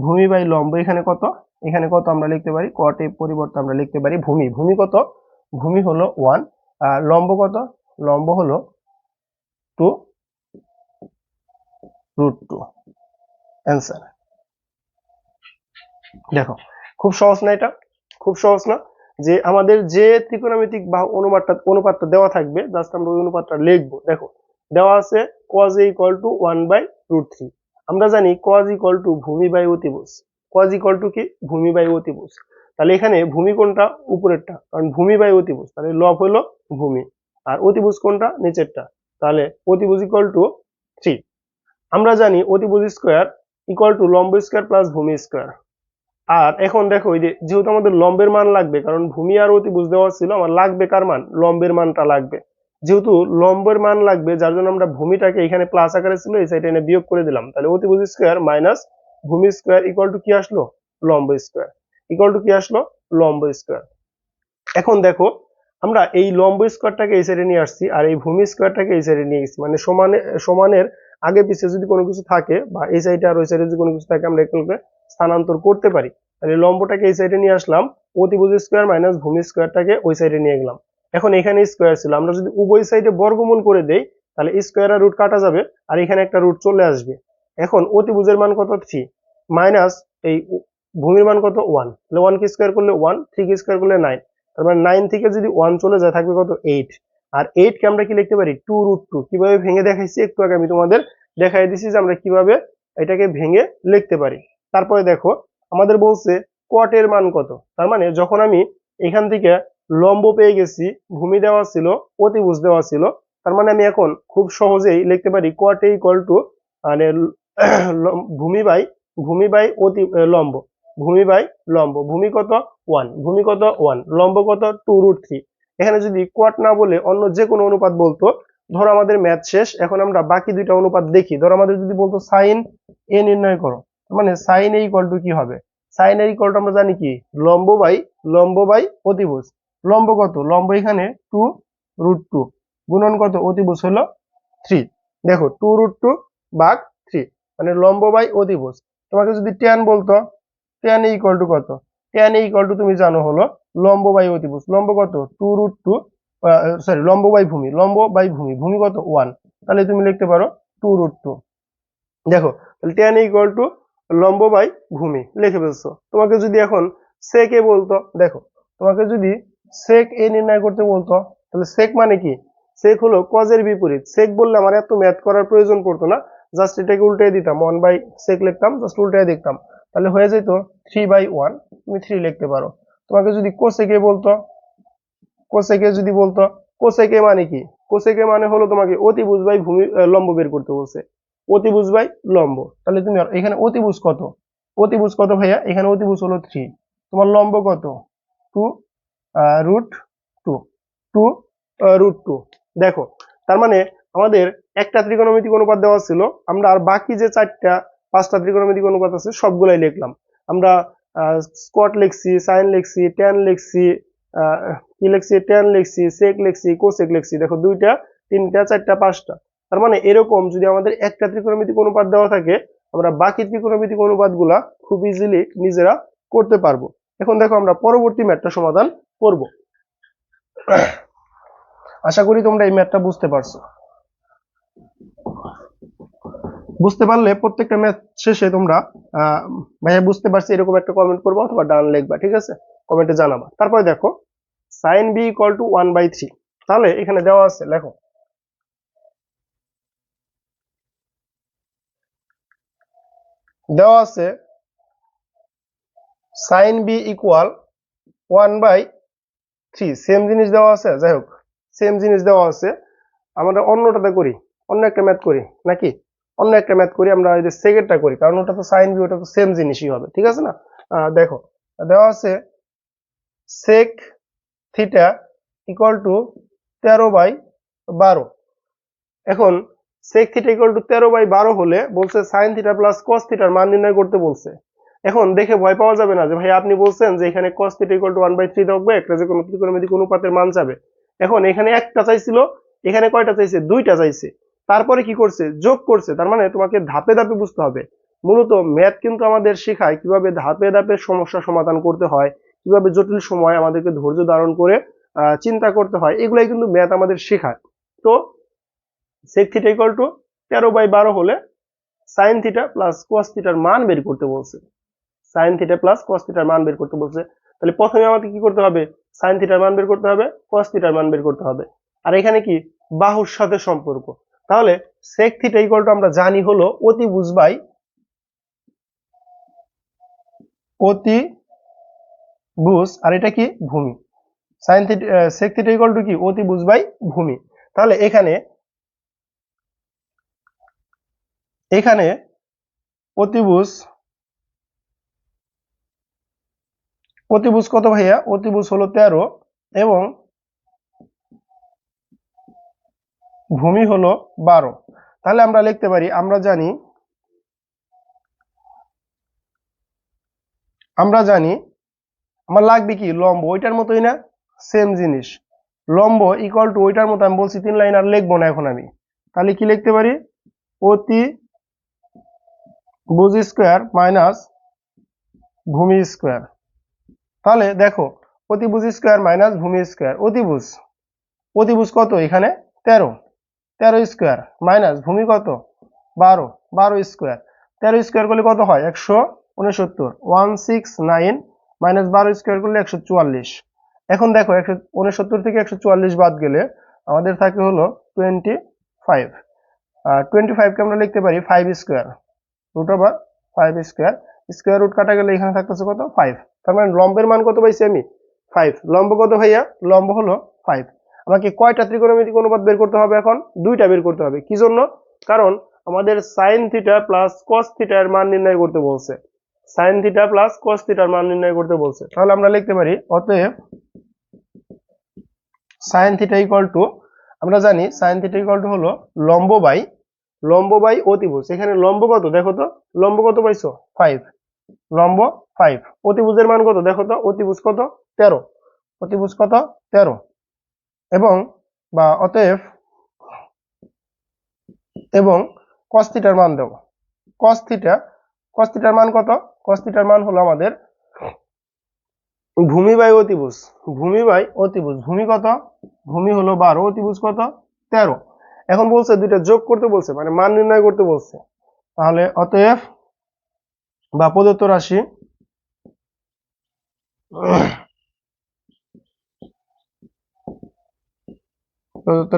ভূমি বাই লম্ব এখানে কত? এখানে কত আমরা লিখতে পারি? cot a পরিবর্তে আমরা লিখতে পারি ভূমি। ভূমি কত? ভূমি হলো 1, আর লম্ব কত? লম্ব হলো 2 √2। অ্যান্সার। দেখো খুব সহজ না এটা? খুব সহজ না? যে আমাদের যে ত্রিকোণমিতিক বা অনুপাতটা দেওয়া থাকবে, জাস্ট আমরা ওই অনুপাতটা লিখবো। দেখো দেওয়া আছে cos a ইকুয়াল টু 1/√3। আমরা জানি cos ইকুয়াল টু ভূমি বাই অতিভুজ। cos ইকুয়াল টু কি? ভূমি বাই অতিভুজ। তাহলে এখানে ভূমি কোনটা? উপরেরটা, কারণ ভূমি বাই অতিভুজ, তাহলে লব হলো ভূমি। আর অতিভুজ কোনটা? নিচেরটা, তাহলে অতিভুজ ইকুয়াল টু 3। আমরা জানি অতিভুজ স্কোয়ার ইকুয়াল টু লম্ব স্কোয়ার প্লাস ভূমি স্কোয়ার। আর এখন দেখো এই যে যেহেতু আমাদের লম্বের মান লাগবে, কারণ ভূমি আর অতিভুজ দেওয়া ছিল, আমার লাগবে কার মান? লম্বের মানটা লাগবে। যেহেতু লম্বের মান লাগবে, যার জন্য আমরা ভূমিটাকে এখানে প্লাস আকারে ছিল, এই সাইডে এনে বিয়োগ করে দিলাম। তাহলে অতিভুজ স্কোয়ার মাইনাস ভূমি স্কোয়ার ইকুয়াল টু কি আসলো? লম্ব স্কোয়ার। ইকুয়াল টু কি আসলো? লম্ব স্কোয়ার। এখন দেখো আমরা এই লম্ব স্কোয়ারটাকে এই সাইডে নিয়ে আসছি, আর এই ভূমি স্কোয়ারটাকে এই সাইডে নিয়ে গেছি। মানে সমানের আগে পিছিয়ে যদি কোনো কিছু থাকে, বা এই সাইডে আর ওই সাইডে যদি কোনো কিছু থাকে, আমরা এগুলোকে স্থানান্তর করতে পারি। তাহলে লম্বটাকে এই সাইডে নিয়ে আসলাম, অতিভুজ স্কোয়ার মাইনাস ভূমি স্কোয়ারটাকে ওই সাইডে নিয়ে গেলাম। এখন এখানে স্কোয়ার ছিল, আমরা যদি উভয় সাইডে বর্গমূল করে দেই, তাহলে স্কোয়ার আর রুট কাটা যাবে, আর এখানে একটা রুট চলে আসবে। এখন অতিভুজের মান কত? 3 মাইনাস এই ভূমির মান কত? 1। তাহলে 1 কে স্কোয়ার করলে 1, 3 কে স্কোয়ার করলে 9। তার মানে 9 থেকে যদি 1 চলে যায় থাকবে কত? 8। আর 8 কে আমরা কি লিখতে পারি? 2√2। কিভাবে ভেঙে দেখাইছি একটু আগে আমি তোমাদের দেখাই দিছি যে আমরা কিভাবে এটাকে ভেঙে লিখতে পারি। তারপরে দেখো আমাদের বলছে cot এর মান কত। তার মানে যখন আমি এখান থেকে লম্ব পেয়ে গেছি, ভূমি দেওয়া ছিল, অতিভুজ দেওয়া ছিল, তার মানে আমি এখন খুব সহজেই লিখতে পারি cot a ইকুয়াল টু মানে ভূমি বাই লম্ব। ভূমি বাই লম্ব। ভূমি কত? 1। ভূমি কত? 1। লম্ব কত? 2√3। এখানে যদি cot না বলে অন্য যে কোনো অনুপাত বলতো, ধরো আমাদের ম্যাথ শেষ, এখন আমরা বাকি দুইটা অনুপাত দেখি। ধরো আমাদের যদি বলতো sin a নির্ণয় করো, মানে sin a ইকুয়াল টু কি হবে? sin a ইকুয়াল টু আমরা জানি কি? লম্ব বাই অতিভুজ। লম্ব কত? লম্ব এখানে 2√2 গুণন কত? অতিভুজ হলো 3। দেখো 2√2 ভাগ 3, মানে লম্ব বাই অতিভুজ। তোমাকে যদি tan বলতো, tan a ইকুয়াল টু কত? tan a ইকুয়াল টু তুমি জানো হলো লম্ব বাই অতিভুজ। লম্ব কত? 2√2, সরি লম্ব বাই ভূমি। লম্ব বাই ভূমি। ভূমি কত? 1। তাহলে তুমি লিখতে পারো 2√2। দেখো তাহলে tan a ইকুয়াল টু লম্ব বাই ভূমি লিখে ফেলছো। তোমাকে যদি এখন sec a বলতো, দেখো তোমাকে যদি sec a নির্ণয় করতে বলতো, তাহলে sec মানে কি? sec হলো cos এর বিপরীত। sec বললে আমার এত ম্যাথ করার প্রয়োজন পড়তো না, জাস্ট এটাকে উল্টে দিতাম, 1/sec লিখতাম, জাস্ট উল্টে দেখতাম, তাহলে হয়ে যেত 3/1। তুমি 3 লিখতে পারো। তোমাকে যদি cosec a বলতো, cosec a যদি বলতো, cosec a মানে কি? cosec a মানে হলো তোমাকে অতিভুজ বাই ভূমি লম্ব বের করতে বলছে। অতিভুজ বাই লম্ব। তাহলে তুমি এখানে অতিভুজ কত? অতিভুজ কত ভাইয়া? এখানে অতিভুজ হলো 3। তোমার লম্ব কত? 2√2। 2√2। দেখো তার মানে আমাদের একটা ত্রিকোণমিতিক অনুপাত দেওয়া ছিল, আমরা আর বাকি যে 4টা 5টা ত্রিকোণমিতিক অনুপাত আছে সবগুলাই লিখলাম। আমরা cot লিখছি, sin লিখছি, tan লিখছি, কি লিখছি? tan লিখছি, sec লিখছি, cosec লিখছি। দেখো 2টা 3টা 4টা 5টা। তার মানে এরকম যদি আমাদের একটা ত্রিকোণমিতিক অনুপাত দেওয়া থাকে, আমরা বাকি ত্রিকোণমিতিক অনুপাতগুলা খুব ইজিলি নিজেরা করতে পারবো। এখন দেখো আমরা পরবর্তী ম্যাথটা সমাধান করব। আশা করি তোমরা এই ম্যাথটা বুঝতে পারছো। বুঝতে পারলে প্রত্যেকটা ম্যাথ শেষে তোমরা ভাইয়া বুঝতে পারছি এরকম একটা কমেন্ট করবো, অথবা ডান লিখবা, ঠিক আছে? কমেন্টে জানাবা। তারপরে দেখো sin b ইকুয়াল টু 1/3। তাহলে এখানে দেওয়া আছে, লেখো দেওয়া আছে sin b ইকুয়াল 1/3। সেম জিনিস দেওয়া আছে, যাই হোক সেম জিনিস দেওয়া আছে। আমরা অন্যটাতে করি, অন্য একটা ম্যাথ করি নাকি? অন্য একটা ম্যাথ করি, আমরা এই যে সেকেন্ডটা করি, কারণ ওটা তো sin b, ওটা তো সেম জিনিসই হবে, ঠিক আছে না? দেখো দেওয়া আছে sec থিটা ইকুয়াল টু 13/12। এখন sec থিটা ইকুয়াল টু 13/12 হলে বলছে sin থিটা প্লাস cos থিটার মান নির্ণয় করতে বলছে। এখন দেখে ভয় পাওয়া যাবে না যে ভাই আপনি বলছেন যে এখানে cos থিটা ইকুয়াল টু 1/3 থাকবে, একটা যে কোনো ত্রিকোণমিতিক অনুপাতের মান যাবে। এখন এখানে একটা চাইছিল, এখানে কয়টা চাইছে? দুইটা চাইছে। তারপরে কি করছে? যোগ করছে। তার মানে তোমাকে ধাপে ধাপে বুঝতে হবে। মূলত ম্যাথ কিন্তু আমাদের শেখায় কিভাবে ধাপে ধাপে সমস্যা সমাধান করতে হয়, কিভাবে জটিল সময় আমাদেরকে ধৈর্য ধারণ করে চিন্তা করতে হয়, এগুলাই কিন্তু ম্যাথ আমাদের শেখায়। তো sec থিটা ইকুয়াল টু 13/12 হলে সাইন থিটা প্লাস কস থিটার মান বের করতে বলছে। সাইন থিটা প্লাস কস থিটার মান বের করতে বলছে। তাহলে প্রথমে আমাদের কি করতে হবে? সাইন থিটার মান বের করতে হবে, কস থিটার মান বের করতে হবে। আর এখানে কি? বাহুর সাথে সম্পর্ক। তাহলে sec থিটা ইকুয়াল টু আমরা জানি হলো অতিভুজ বাই অতিভুজ, আর এটা কি? ভূমি। Sine theta sec theta equal two কি? অতিভুজ বাই ভূমি। তাহলে এখানে এখানে অতিভুজ কত ভাইয়া? অতিভুজ হলো 13 এবং ভূমি হলো 12। তাহলে আমরা লিখতে পারি, আমরা জানি আমার লাগবে কি? লম্ব। ওইটার মতোই না? সেম জিনিস। লম্ব ইকুয়াল টু ওইটার মতো। আমি বলছি 3 লাইন আর লিখবো না এখন আমি। তাহলে কি লিখতে পারি? অতিভুজ স্কোয়ার মাইনাস ভূমি স্কোয়ার। তাহলে দেখো, অতিভুজ স্কোয়ার মাইনাস ভূমি স্কোয়ার। অতিভুজ কত? এখানে 13 স্কোয়ার মাইনাস ভূমি কত? 12 স্কোয়ার। 13 স্কোয়ার করলে কত হয়? 169। 169 মাইনাস 12 স্কোয়ার করলে 144। এখন দেখো 169 থেকে 144 বাদ গেলে আমাদের থাকে হলো 25। আর 25 কে আমরা লিখতে পারি 5 square, root over 5 square. Square root কাটা গেলে এখানে থাকতেছে কত? 5। তার মানে লম্বের মান কত পাইছি আমি? 5। লম্ব কত ভাইয়া? লম্ব হলো 5। আমাকে কয়টা ত্রিকোণমিতিক অনুপাত বের করতে হবে এখন? দুইটা বের করতে হবে। কি জন্য? কারণ আমাদের সাইন থিটা প্লাস কস থিটার মান নির্ণয় করতে বলছে। সাইন থিটা প্লাস কস থিটার মান নির্ণয় করতে বলছে। তাহলে আমরা লিখতে পারি অতএব সাইন থিটা ইকুয়াল টু, আমরা জানি সাইন থিটা ইকুয়াল টু হলো লম্ব বাই অতিভুজ। এখানে লম্ব কত দেখো তো? লম্ব কত পাইছো? 5। লম্ব 5। অতিভুজের মান কত দেখো তো? অতিভুজ কত? 13। অতিভুজ কত? 13। এবং বা অতএব এবং cos থিটার মান দেব। cos থিটার মান কত? cos থিটার মান হলো আমাদের ভূমি বাই অতিভুজ। ভূমি কত? ভূমি হলো 12, অতিভুজ কত? 13। এখন বলছে দুইটা যোগ করতে বলছে, মানে মান নির্ণয় করতে বলছে। তাহলে অতএব বা প্রদত্ত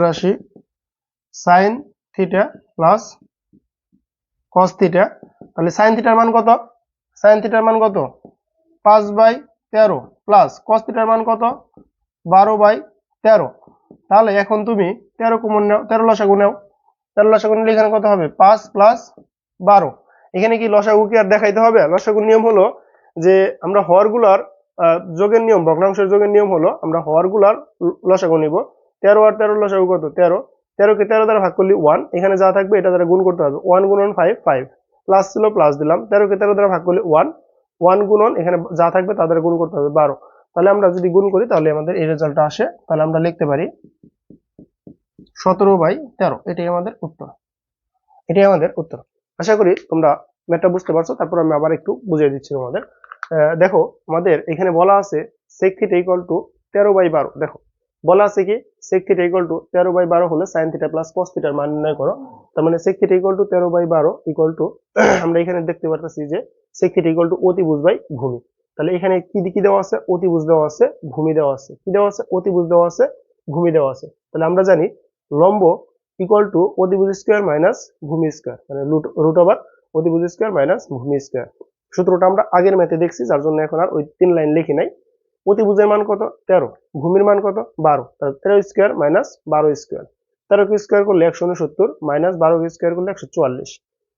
রাশি sine theta plus cos theta. তাহলে সাইন থিটার মান কত? সাইন থিটার মান কত? 5/13 প্লাস কস থিটার মান কত? 12/13। তাহলে এখন তুমি 13 কমন নাও, 13 লসাগু নাও। 13 লসাগু নিলে এখানে কত হবে? 5 প্লাস 12। এখানে কি লসাগু কি আর দেখাইতে হবে? লসাগুর নিয়ম হলো যে আমরা হরগুলার যোগের নিয়ম, ভগ্নাংশের যোগের নিয়ম হলো আমরা হরগুলার লসাগু নিব। 13 আর 13 লসাগু কত? 13। 13 কে 13 দ্বারা ভাগ করলে 1, এখানে যা থাকবে এটা দ্বারা গুণ করতে হবে। 1 গুণন 5, 5 প্লাস ছিল প্লাস দিলাম। 13 কে 13 দ্বারা ভাগ করলে 1, 1 গুণন এখানে যা থাকবে তা দ্বারা গুণ করতে হবে 12। তাহলে আমরা যদি গুণ করি তাহলে আমাদের এই রেজাল্টটা আসে। তাহলে আমরা লিখতে পারি 17/13। এটাই আমাদের উত্তর। আশা করি তোমরা ম্যাথটা বুঝতে পারছো। তারপর আমি আবার একটু বুঝিয়ে দিচ্ছি তোমাদের। দেখো আমাদের এখানে বলা আছে sec থিটা ইকুয়াল টু 13/12। দেখো বলা আছে কি sec থিটা ইকুয়াল টু 13/12 হলে sin থিটা প্লাস cos থিটার মান নির্ণয় করো। তার মানে sec theta equal two 13/12 equal to আমরা এখানে দেখতে পারতেছি যে sec থিটা ইকুয়াল টু অতিভুজ বাই ভূমি। তাহলে এখানে কি কি দেওয়া আছে? অতিভুজ দেওয়া আছে, ভূমি দেওয়া আছে। কি দেওয়া আছে? অতিভুজ দেওয়া আছে, ভূমি দেওয়া আছে। তাহলে আমরা জানি লম্ব ইকুয়াল টু অতিভুজ স্কোয়ার মাইনাস ভূমি স্কোয়ার, মানে রুট ওভার অতিভুজ স্কোয়ার মাইনাস ভূমি স্কোয়ার। সূত্রটা আমরা আগের ম্যাথে দেখছি, যার জন্য এখন আর ওই 3 লাইন লিখি নাই। অতিভুজের মান কত? 13। ভূমির মান কত? 12। তাহলে 13 স্কোয়ার মাইনাস 12 স্কোয়ার। 13 কে স্কোয়ার করলে 169 মাইনাস 12 কে স্কোয়ার করলে 144।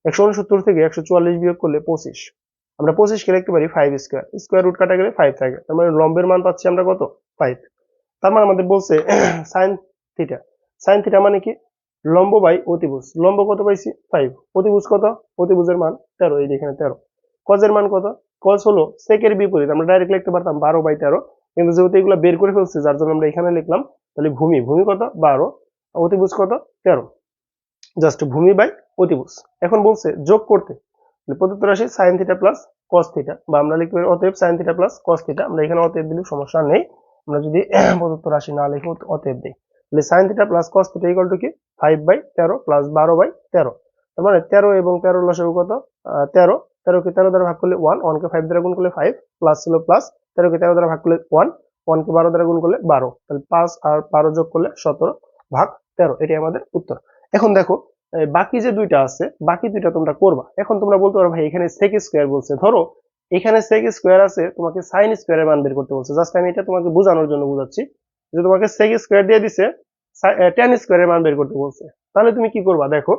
169 থেকে 144 বিয়োগ করলে 25। আমরা 25 কে লিখতে পারি 5 স্কোয়ার। স্কোয়ার রুট কাটা গেলে 5 থাকে। তার মানে লম্বের মান পাচ্ছি আমরা কত? 5। তার মানে আমাদের বলছে সাইন থিটা। সাইন থিটা মানে কি? লম্ব বাই অতিভুজ। লম্ব কত পাইছি? 5। অতিভুজ কত? অতিভুজের মান 13, এই এখানে 13। কজের মান কত? কজ হলো সেকের বিপরীত। আমরা ডাইরেক্ট লিখতে পারতাম 12/13, কিন্তু যেহেতু এগুলো বের করে ফেলছি যার জন্য আমরা এখানে লিখলাম তাহলে ভূমি ভূমি কত 12, অতিভুজ কত 13, জাস্ট ভূমি বাই অতিভুজ। এখন বলছে যোগ করতে, প্রদত্ত রাশি sine theta plus cos theta, বা আমরা লিখতে পারি অতএব sine theta plus cos theta. আমরা এখানে অতএব দিলে সমস্যা নেই, আমরা যদি প্রদত্ত রাশি না লিখে অতএব দিই, তাহলে sine theta plus cos theta equal two কি 5/13 প্লাস 12/13। তার মানে 13 এবং 13 লসাগু কত 13, 13 কে 13 দ্বারা ভাগ করলে 1, 1 কে 5 দ্বারা গুণ করলে 5, প্লাস ছিল প্লাস, 13 কে 13 দ্বারা ভাগ করলে 1, 1 কে 12 দ্বারা গুণ করলে 12, তাহলে 5 আর 12 যোগ করলে 17 ভাগ 13, এটাই আমাদের উত্তর। এখন দেখো বাকি যে দুইটা আছে, বাকি দুইটা তোমরা করবা। এখন তোমরা বলতে পারো ভাই এখানে সেক স্কোয়ার বলছে, ধরো এখানে সেক স্কোয়ার আছে, তোমাকে সাইন স্কোয়ারের মান বের করতে বলছে। জাস্ট আমি এটা তোমাকে বোঝানোর জন্য বুঝাচ্ছি যে তোমাকে সেক স্কোয়ার দিয়ে দিছে, ট্যান স্কোয়ারের মান বের করতে বলছে। তাহলে তুমি কি করবা দেখো,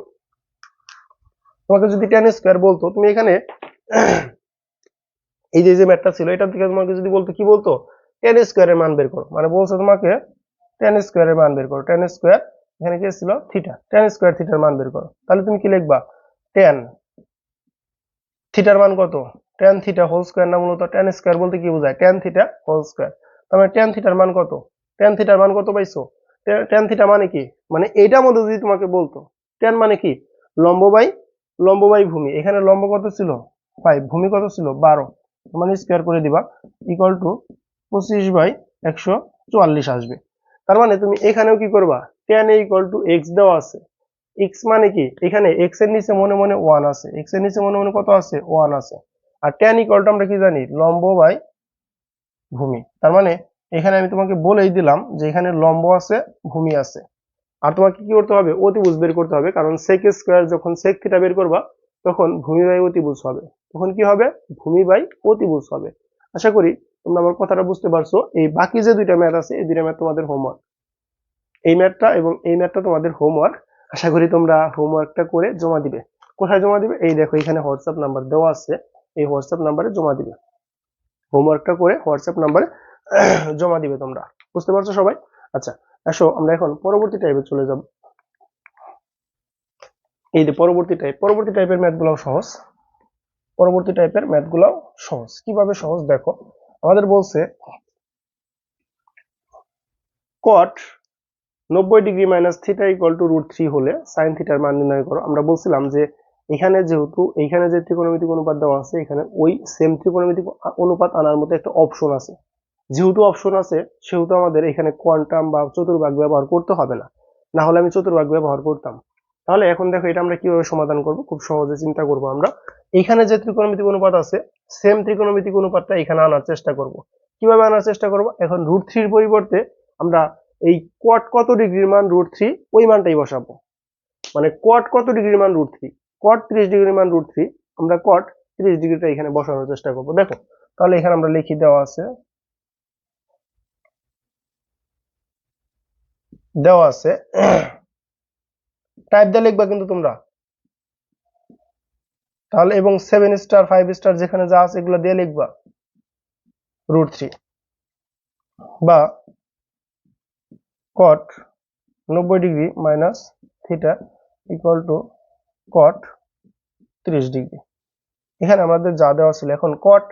তোমাকে যদি ট্যান স্কোয়ার বলতো, তুমি এখানে এই যে ম্যাথটা ছিল এটা থেকে তোমাকে যদি বলতো কি বলতো, ট্যান স্কোয়ারের মান বের করো, মানে বলছে তোমাকে ট্যান স্কোয়ারের মান বের করো। ট্যান স্কোয়ার এখানে কি ছিল থিটা, ট্যান স্কোয়ার থিটার মান বের করো। তাহলে তুমি কি লিখবা, ট্যান থিটার মান কত, ট্যান থিটা হোল স্কোয়ার না, মূলত ট্যান স্কোয়ার বলতে কি বোঝায়, ট্যান থিটা হোল স্কোয়ার। তার মানে ট্যান থিটার মান কত, ট্যান থিটার মান কত পাইছো, ট্যান থিটা মানে কি, মানে এইটার মধ্যে যদি তোমাকে বলতো ট্যান মানে কি লম্ব বাই ভূমি, এখানে লম্ব কত ছিল 5, ভূমি কত ছিল 12, মানে স্কোয়ার করে দিবা ইকুয়াল টু 25/144 আসবে। তার মানে তুমি এখানেও কি করবা, ট্যান ইকুয়াল টু এক্স দেওয়া আছে, এক্স মানে কি, এখানে এক্স এর নিচে মনে মনে 1 আছে, এক্স এর নিচে মনে মনে কত আছে 1 আছে, আর ট্যান ইকুয়াল টু আমরা কি জানি লম্ব বাই ভূমি। তার মানে এখানে আমি তোমাকে বলেই দিলাম যে এখানে লম্ব আছে ভূমি আছে, আর তোমাকে কি করতে হবে অতিভুজ বের করতে হবে, কারণ সেক স্কোয়ার যখন সেক থিটা বের করবা তখন ভূমি বাই অতিভুজ হবে, তখন কি হবে ভূমি বাই অতিভুজ হবে। আশা করি তোমরা আমার কথাটা বুঝতে পারছো। এই বাকি যে দুইটা ম্যাথ আছে, এই দুইটা ম্যাথ তোমাদের হোমওয়ার্ক, এই ম্যাথটা এবং এই ম্যাথটা তোমাদের হোমওয়ার্ক। আশা করি তোমরা হোমওয়ার্কটা করে জমা দিবে। কোথায় জমা দিবে, এই দেখো এখানে হোয়াটসঅ্যাপ নাম্বার দেওয়া আছে, এই হোয়াটসঅ্যাপ নাম্বারে জমা দিবে, হোমওয়ার্কটা করে হোয়াটসঅ্যাপ নাম্বারে জমা দিবে তোমরা। বুঝতে পারছো সবাই? আচ্ছা, আসো আমরা এখন পরবর্তী টাইপে চলে যাব। এই যে পরবর্তী টাইপের ম্যাথগুলোও সহজ, পরবর্তী টাইপের ম্যাথগুলোও সহজ। কিভাবে সহজ দেখো, আমাদের বলছে কট 90° মাইনাস থিটা ইকুয়াল টু √3 হলে সাইন থিটার মান নির্ণয় করো। আমরা বলছিলাম যে এখানে যেহেতু এইখানে যে ত্রিকোণমিতিক অনুপাত দেওয়া আছে, এখানে ওই সেম ত্রিকোণমিতিক অনুপাত আনার মতো একটা অপশন আছে। যেহেতু অপশন আছে সেহেতু আমাদের এখানে কোয়ান্টাম বা চতুর্ভাগ ব্যবহার করতে হবে না, না হলে আমি চতুর্ভাগ ব্যবহার করতাম। তাহলে এখন দেখো এটা আমরা কিভাবে সমাধান করব, খুব সহজে চিন্তা করব আমরা। এখানে যে ত্রিকোণমিতিক অনুপাত আছে, সেম ত্রিকোণমিতিক অনুপাতটা এখানে আনার চেষ্টা করব। কিভাবে আনার চেষ্টা করব, এখন √3 পরিবর্তে আমরা এই কট কত ডিগ্রির মান √3 ওই মানটাই বসাবো। মানে কট কত ডিগ্রির মান √3, কট 30 ডিগ্রির মান √3, আমরা কট 30 ডিগ্রিটা এখানে বসানোর চেষ্টা করব। দেখো তাহলে এখানে আমরা লিখি, দেওয়া আছে টাইপ দিয়ে লিখবা কিন্তু তোমরা, তাহলে এবং 7 স্টার 5 স্টার যেখানে যা আছে এগুলো দিয়ে লিখবা √3, বা cot 90° minus theta equal to cot 30 degree. এখানে আমাদের যা দেওয়া ছিল, এখন কট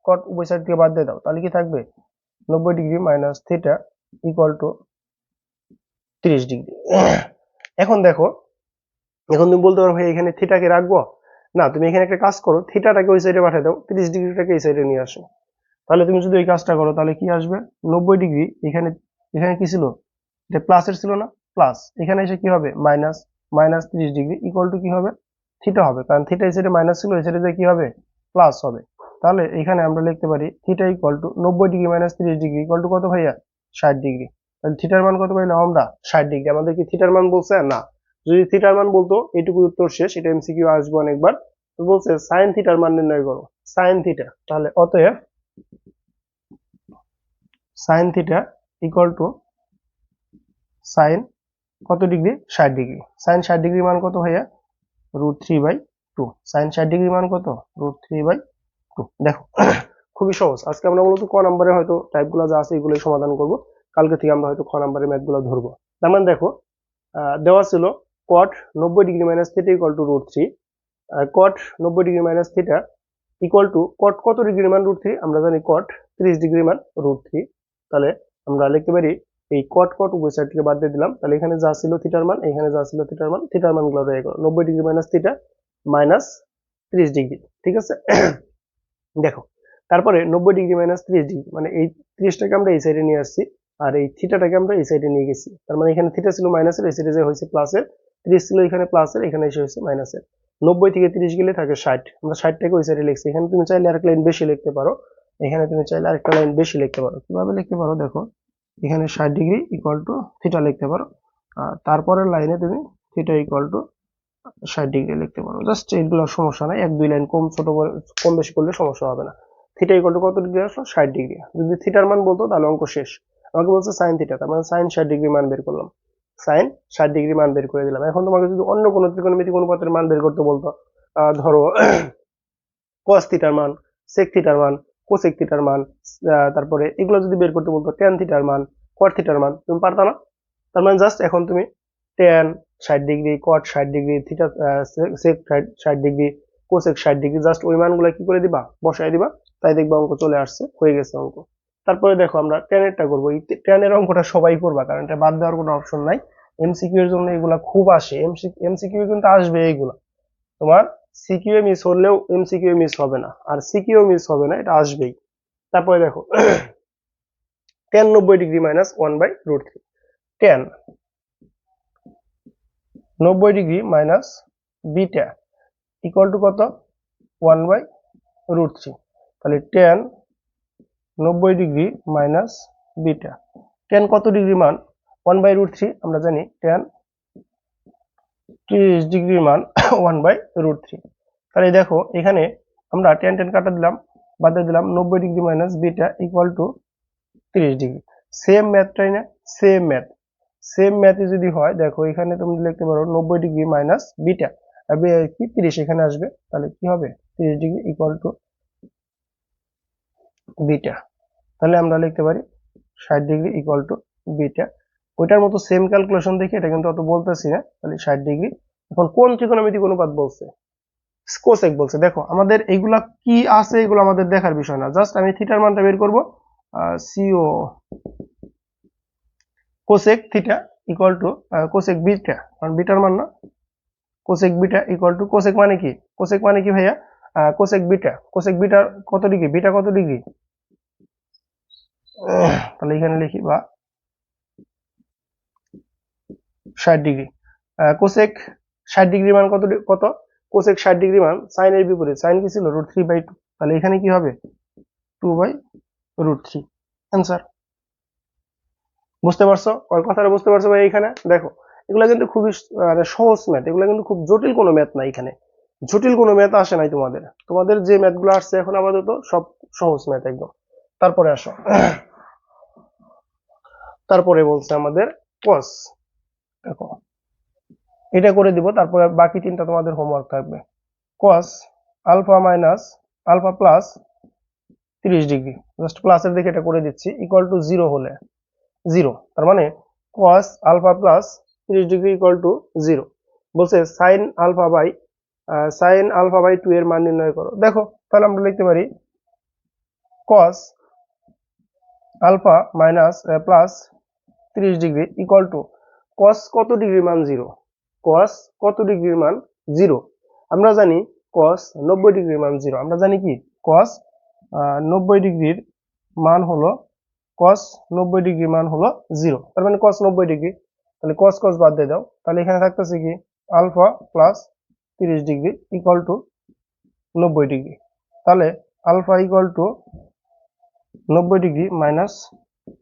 কট উভয় সাইড থেকে বাদ দিয়ে দাও, তাহলে কি থাকবে 90° minus theta equal to 30 degree. এখন দেখো, এখন তুমি বলতে পারো ভাই এখানে থিটাকে রাখবো না, তুমি এখানে একটা কাজ করো, থিটাটাকে ওই সাইডে পাঠিয়ে দাও, 30 ডিগ্রিটাকে এই সাইডে নিয়ে আসো। তাহলে তুমি যদি এই কাজটা করো তাহলে কি আসবে 90 ডিগ্রি, এখানে এখানে কি ছিল, এটা প্লাসের ছিল না, প্লাস, এখানে এসে কি হবে minus, minus 30 degree equal two কি হবে থিটা হবে, কারণ থিটা এই সাইডে মাইনাস ছিল, এই সাইডে যে কি হবে প্লাস হবে। তাহলে এখানে আমরা লিখতে পারি theta equal to 90° minus 30 degree equal to কত ভাইয়া 60 ডিগ্রি। তাহলে থিটার মান কত পাইলাম আমরা 60 ডিগ্রি। আমাদের কি থিটার মান বলছে না, যদি থিটার মান বলতো এটুকু উত্তর শেষ, এটা এমসিকিউ আসবে অনেকবার। তো বলছে সাইন থিটার মান নির্ণয় করো, সাইন থিটা, তাহলে অতএব sine theta equal to sine কত ডিগ্রি 60 ডিগ্রি, সাইন 60 ডিগ্রি মান কত ভাইয়া √3/2, সাইন 60 ডিগ্রি মান কত √3/2। দেখো খুবই সহজ। আজকে আমরা মূলত ক নাম্বারে হয়তো টাইপগুলো যা আছে এগুলোই সমাধান করব, কালকে থেকে আমরা হয়তো খ নাম্বারের ম্যাথগুলো ধরবো। তার মানে দেখো দেওয়া ছিল cot 90° minus theta equal to √3, cot 90° minus theta equal to cot কত ডিগ্রি মান √3, আমরা জানি কট 30 ডিগ্রি মান √3। তাহলে আমরা লিখতে পারি এই কট কট উভয় সাইড থেকে বাদ দিয়ে দিলাম, তাহলে এখানে যা ছিল থিটার মান, এখানে যা ছিল থিটার মানগুলো রয়ে গেল 90 degree minus theta minus 30 degree. ঠিক আছে। দেখো তারপরে 90 ডিগ্রি মাইনাস 30 ডিগ্রি মানে এই 30টাকে আমরা এই সাইডে নিয়ে আসছি, আর এই থিটাটাকে আমরা এই সাইডে নিয়ে গেছি। তার মানে এখানে থিটা ছিল মাইনাসের, এই সাইডে যে হয়েছে প্লাসের, 30 ছিল এখানে প্লাসের, এখানে এসে হয়েছে মাইনাসের। 90 থেকে 30 গেলে থাকে 60, আমরা 60টাকে ওই সাইডে লিখছি। এখানে তুমি চাইলে আরেক লাইন বেশি লিখতে পারো, এখানে তুমি চাইলে আরেকটা লাইন বেশি লিখতে পারো। কিভাবে লিখতে পারো দেখো, এখানে 60 ডিগ্রি ইকুয়াল টু থিটা লিখতে পারো, আর তারপরের লাইনে তুমি থিটা ইকুয়াল টু 60 ডিগ্রি লিখতে পারো। জাস্ট এইগুলো সমস্যা নাই, এক দুই লাইন কম ছোট কম বেশি করলে সমস্যা হবে না। থিটা ইকুয়াল টু কত ডিগ্রি আসলো? 60 ডিগ্রি। যদি থিটার মান বলতো তাহলে অঙ্ক শেষ। আমাকে বলছে সাইন থিটা, তার মানে সাইন 60 ডিগ্রি মান বের করলাম, সাইন 60 ডিগ্রি মান বের করে দিলাম। এখন তোমাকে যদি অন্য কোনো ত্রিকোণমিতিক অনুপাতের মান বের করতে বলতো, ধরো কস থিটার মান, সেক থিটার মান, কোসেক থিটার মান, তারপরে এগুলো যদি বের করতে বলতো ট্যান থিটার মান, কট থিটার মান, তুমি পারতা না। তার মানে জাস্ট এখন তুমি tan 60 degree, cot 60 degree, theta sec 60 degree, cosec 60 degree, just ওই মানগুলো কি করে দিবা? বসায় দিবা, তাই দেখবা অঙ্ক চলে আসছে, হয়ে গেছে অঙ্ক। তারপরে দেখো আমরা ট্যানেরটা করবো। এই ট্যানের অঙ্কটা সবাই করবা, কারণ এটা বাদ দেওয়ার কোনো অপশন নাই। এমসিকিউ এর জন্য এগুলা খুব আসে, এমসিকিউ কিন্তু আসবে এইগুলা। তোমার সিকিউ মিস হলেও এমসিকিউ মিস হবে না, আর সিকিউ মিস হবে না, এটা আসবেই। তারপরে দেখো tan 90 degree minus 1/√3, tan 90 degree minus beta equal to কত? 1/√3। তাহলে tan 90 degree minus beta, tan কত ডিগ্রি মান? 1/√3। আমরা জানি tan 30 ডিগ্রির মান 1/√3। তাহলে দেখো এখানে আমরা tan tan কাটা দিলাম, বাদ দিলাম 90 degree minus beta equal to 30 degree. Same ম্যাথটাই না? সেম ম্যাথ, সেম ম্যাথে যদি হয় দেখো এখানে তুমি লিখতে পারো 90 ডিগ্রি মাইনাস বিটা কি 30 এখানে আসবে, তাহলে কি হবে? 30 ডিগ্রি ইকুয়াল টু বিটা। তাহলে আমরা লিখতে পারি 60 ডিগ্রি ইকুয়াল টু বিটা। ওইটার মতো সেম ক্যালকুলেশন দেখে এটা কিন্তু অত বলতেছি না। তাহলে 60 ডিগ্রি। এখন কোন ত্রিকোণমিতিক অনুপাত বলছে? কোসেক বলছে। দেখো আমাদের এইগুলা কি আছে, এগুলো আমাদের দেখার বিষয় না, জাস্ট আমি থিটার মানটা বের করবো। সিও cosec theta equal to cosec beta, কারণ বিটার মান না, cosec beta equal to cosec মানে কি? কোসেক মানে কি ভাইয়া? কোসেক বিটা, কোসেক বিটা কত ডিগ্রি? বিটা কত ডিগ্রি? তাহলে এখানে লিখি বা 60 ডিগ্রি। কোসেক 60 ডিগ্রি মান কত কত? কোসেক 60 ডিগ্রি মান সাইনের বিপরীত, সাইন কি ছিল? √3/2। তাহলে এখানে কি হবে? 2/√3 অ্যান্সার। বুঝতে পারছো? ওই কথাটা বুঝতে পারছো ভাই? এখানে দেখো এগুলা কিন্তু খুবই মানে সহজ ম্যাথ, এগুলা কিন্তু খুব জটিল কোনো ম্যাথ না, এখানে জটিল কোনো ম্যাথ আসে নাই তোমাদের। তোমাদের যে ম্যাথগুলো আসছে এখন আপাতত সব সহজ ম্যাথ একদম। তারপরে আসো, তারপরে বলছে আমাদের কস। দেখো এটা করে দিব, তারপরে বাকি তিনটা তোমাদের হোমওয়ার্ক থাকবে। Cos alpha minus alpha plus 30 degree, just প্লাসের দিকে এটা করে দিচ্ছি, ইকুয়াল টু 0 হলে 0। তার মানে cos alpha plus 30 degree equal to 0। বলছে সাইন আলফা বাই 2 এর মান নির্ণয় করো। দেখো তাহলে আমরা লিখতে পারি cos alpha minus plus 30 degree equal to cos কত ডিগ্রির মান? 0। cos কত ডিগ্রির মান? 0। আমরা জানি cos 90 ডিগ্রির মান 0। আমরা জানি কি cos 90 ডিগ্রির মান হলো cos 90 ডিগ্রির মান হলো 0। তার মানে cos 90 ডিগ্রি, তাহলে cos cos বাদ দিয়ে দাও, তাহলে এখানে থাকতেছে কি alpha plus 30 degree equal to 90 degree. তাহলে alpha equal to 90 degree minus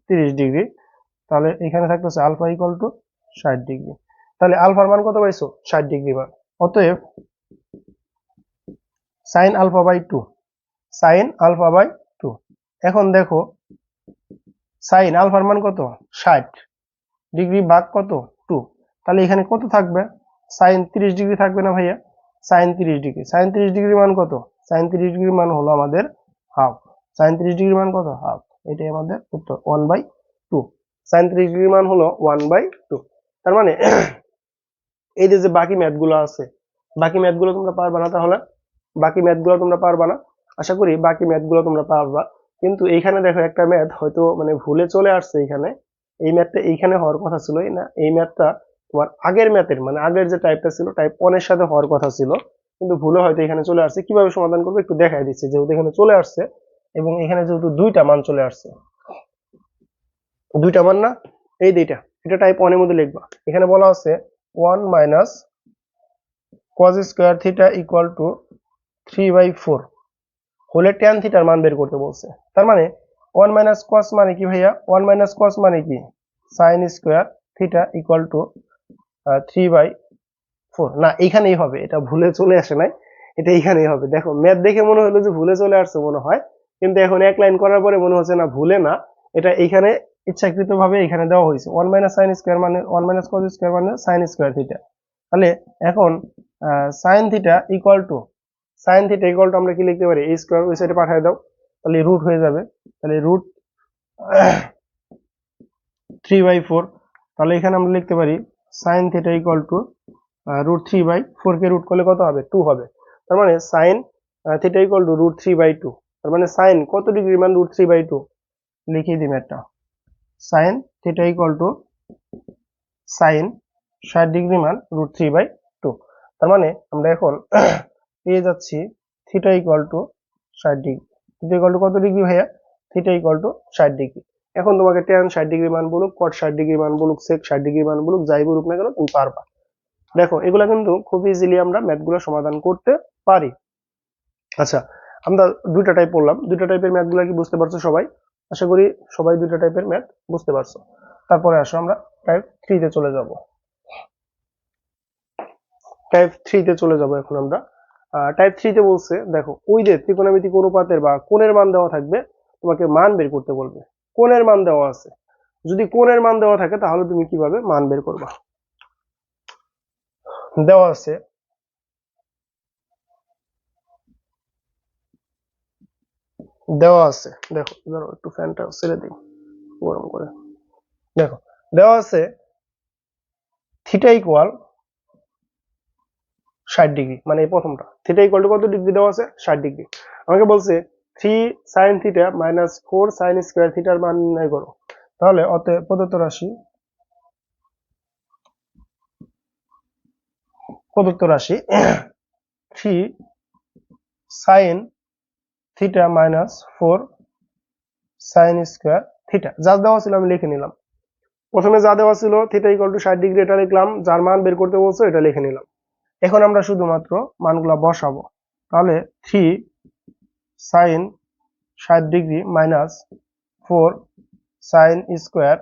30 degree, তাহলে এখানে থাকতেছে আলফা ইকুয়াল টু 60 ডিগ্রি। তাহলে আলফার মান কত পাইছো? 60 ডিগ্রি মান। অতএব sine alpha by 2, sine alpha by 2। এখন দেখো সাইন আলফার মান কত? 60 ডিগ্রি ভাগ কত? 2। তাহলে এখানে কত থাকবে? সাইন 30 ডিগ্রি থাকবে না ভাইয়া? সাইন 30 ডিগ্রি, সাইন 30 ডিগ্রির মান কত? সাইন 30 ডিগ্রির মান হলো আমাদের হাফ। সাইন 30 ডিগ্রির মান কত? হাফ। এটাই আমাদের উত্তর, 1/2। সাইন 30 ডিগ্রির মান হলো 1/2। তার মানে এই যে বাকি ম্যাথগুলো আছে, বাকি ম্যাথগুলো তোমরা পারবা না। তাহলে বাকি ম্যাথগুলো তোমরা পারবা না, আশা করি বাকি ম্যাথগুলো তোমরা পারবা। কিন্তু এইখানে দেখো একটা ম্যাথ হয়তো মানে ভুলে চলে আসছে এখানে, এই ম্যাথটা এইখানে হওয়ার কথা ছিল না, এই ম্যাথটা তোমার আগের ম্যাথের মানে আগের যে টাইপটা ছিল টাইপ 1 এর সাথে হওয়ার কথা ছিল, কিন্তু ভুলে হয়তো এখানে চলে আসছে। কিভাবে সমাধান করবো একটু দেখাই দিচ্ছি। যেহেতু এখানে চলে আসছে এবং এখানে যেহেতু দুইটা মান চলে আসছে, দুইটা মান না, এই দুইটা, এটা টাইপ 1 এর মধ্যে লিখবা। এখানে বলা আছে 1 minus cos square theta equal two 3/4 হলে tan থিটার মান বের করতে বলছে। তার মানে 1 মাইনাস cos মানে কি ভাইয়া? 1 মাইনাস cos মানে কি? sin square theta equal two 3/4। না, এইখানেই হবে, এটা ভুলে চলে আসে নাই, এটা এইখানেই হবে। দেখো ম্যাথ দেখে মনে হলো যে ভুলে চলে আসছে মনে হয়, কিন্তু এখন এক লাইন করার পরে মনে হচ্ছে না ভুলে না, এটা এইখানে ইচ্ছাকৃত ভাবে এখানে দেওয়া হয়েছে। 1 মাইনাস sin স্কয়ার মানে 1 মাইনাস cos স্কয়ার মানে sin স্কয়ার থিটা। তাহলে এখন sin থিটা ইকুয়াল টু আমরা কি লিখতে পারি? a স্কয়ার ওই সাইডে পাঠিয়ে দাও, তাহলে রুট হয়ে যাবে। তাহলে রুট 3/4। তাহলে এখানে আমরা লিখতে পারি sin theta equal to root 3/4 কে রুট করলে কত হবে? 2 হবে। তার মানে sin theta equal to root 3/2। তার মানে sin কত ডিগ্রি মান? রুট 3/2। লিখিয়ে দিন একটা। sin theta equal two sin 60 degree মান রুট 3/2। তার মানে আমরা এখন পেয়ে যাচ্ছি theta equal two 60 degree. Theta equal to কত ডিগ্রি ভাইয়া? Theta equal two 60 degree. এখন তোমাকে tan 60 ডিগ্রি মান বলুক, cot 60 ডিগ্রি মান বলুক, sec 60 ডিগ্রি মান বলুক, যাই বলুক না কেন তুমি পারবা। দেখো এগুলা কিন্তু খুব ইজিলি আমরা ম্যাথগুলো সমাধান করতে পারি। আচ্ছা, আমরা দুইটা টাইপ পড়লাম, দুইটা টাইপের ম্যাথগুলো কি বুঝতে পারছো সবাই? আশা করি সবাই দুইটা টাইপের ম্যাথ বুঝতে পারছো। তারপরে আসো আমরা টাইপ 3 তে চলে যাব। টাইপ 3 তে চলে যাব এখন আমরা। টাইপ 3 তে বলছে দেখো ওই যে ত্রিকোণমিতিক অনুপাতের বা কোণের মান দেওয়া থাকবে, তোমাকে মান বের করতে বলবে। কোণের মান দেওয়া আছে, যদি কোণের মান দেওয়া থাকে তাহলে তুমি কিভাবে মান বের করবা? দেওয়া আছে দেখো ধরো একটু ফ্যানটা ছেড়ে দিই গরম করে। দেখো দেওয়া আছে থিটা ইকুয়াল 60 ডিগ্রি, মানে এই প্রথমটা থিটা ইকুয়াল টু কত ডিগ্রি দেওয়া আছে? 60 ডিগ্রি। আমাকে বলছে 3 sin theta minus 4 sin square থিটার মান নির্ণয় করো। তাহলে অতএব প্রদত্ত রাশি 3 sin theta minus 4 sin square theta যা দেওয়া ছিল আমি লিখে নিলাম। প্রথমে যা দেওয়া ছিল থিটা ইকুয়াল টু 60 ডিগ্রি এটা লিখলাম, যার মান বের করতে বলছো এটা লিখে নিলাম। এখন আমরা শুধুমাত্র মানগুলা বসাবো। তাহলে 3 sin 60 degree minus 4 sin square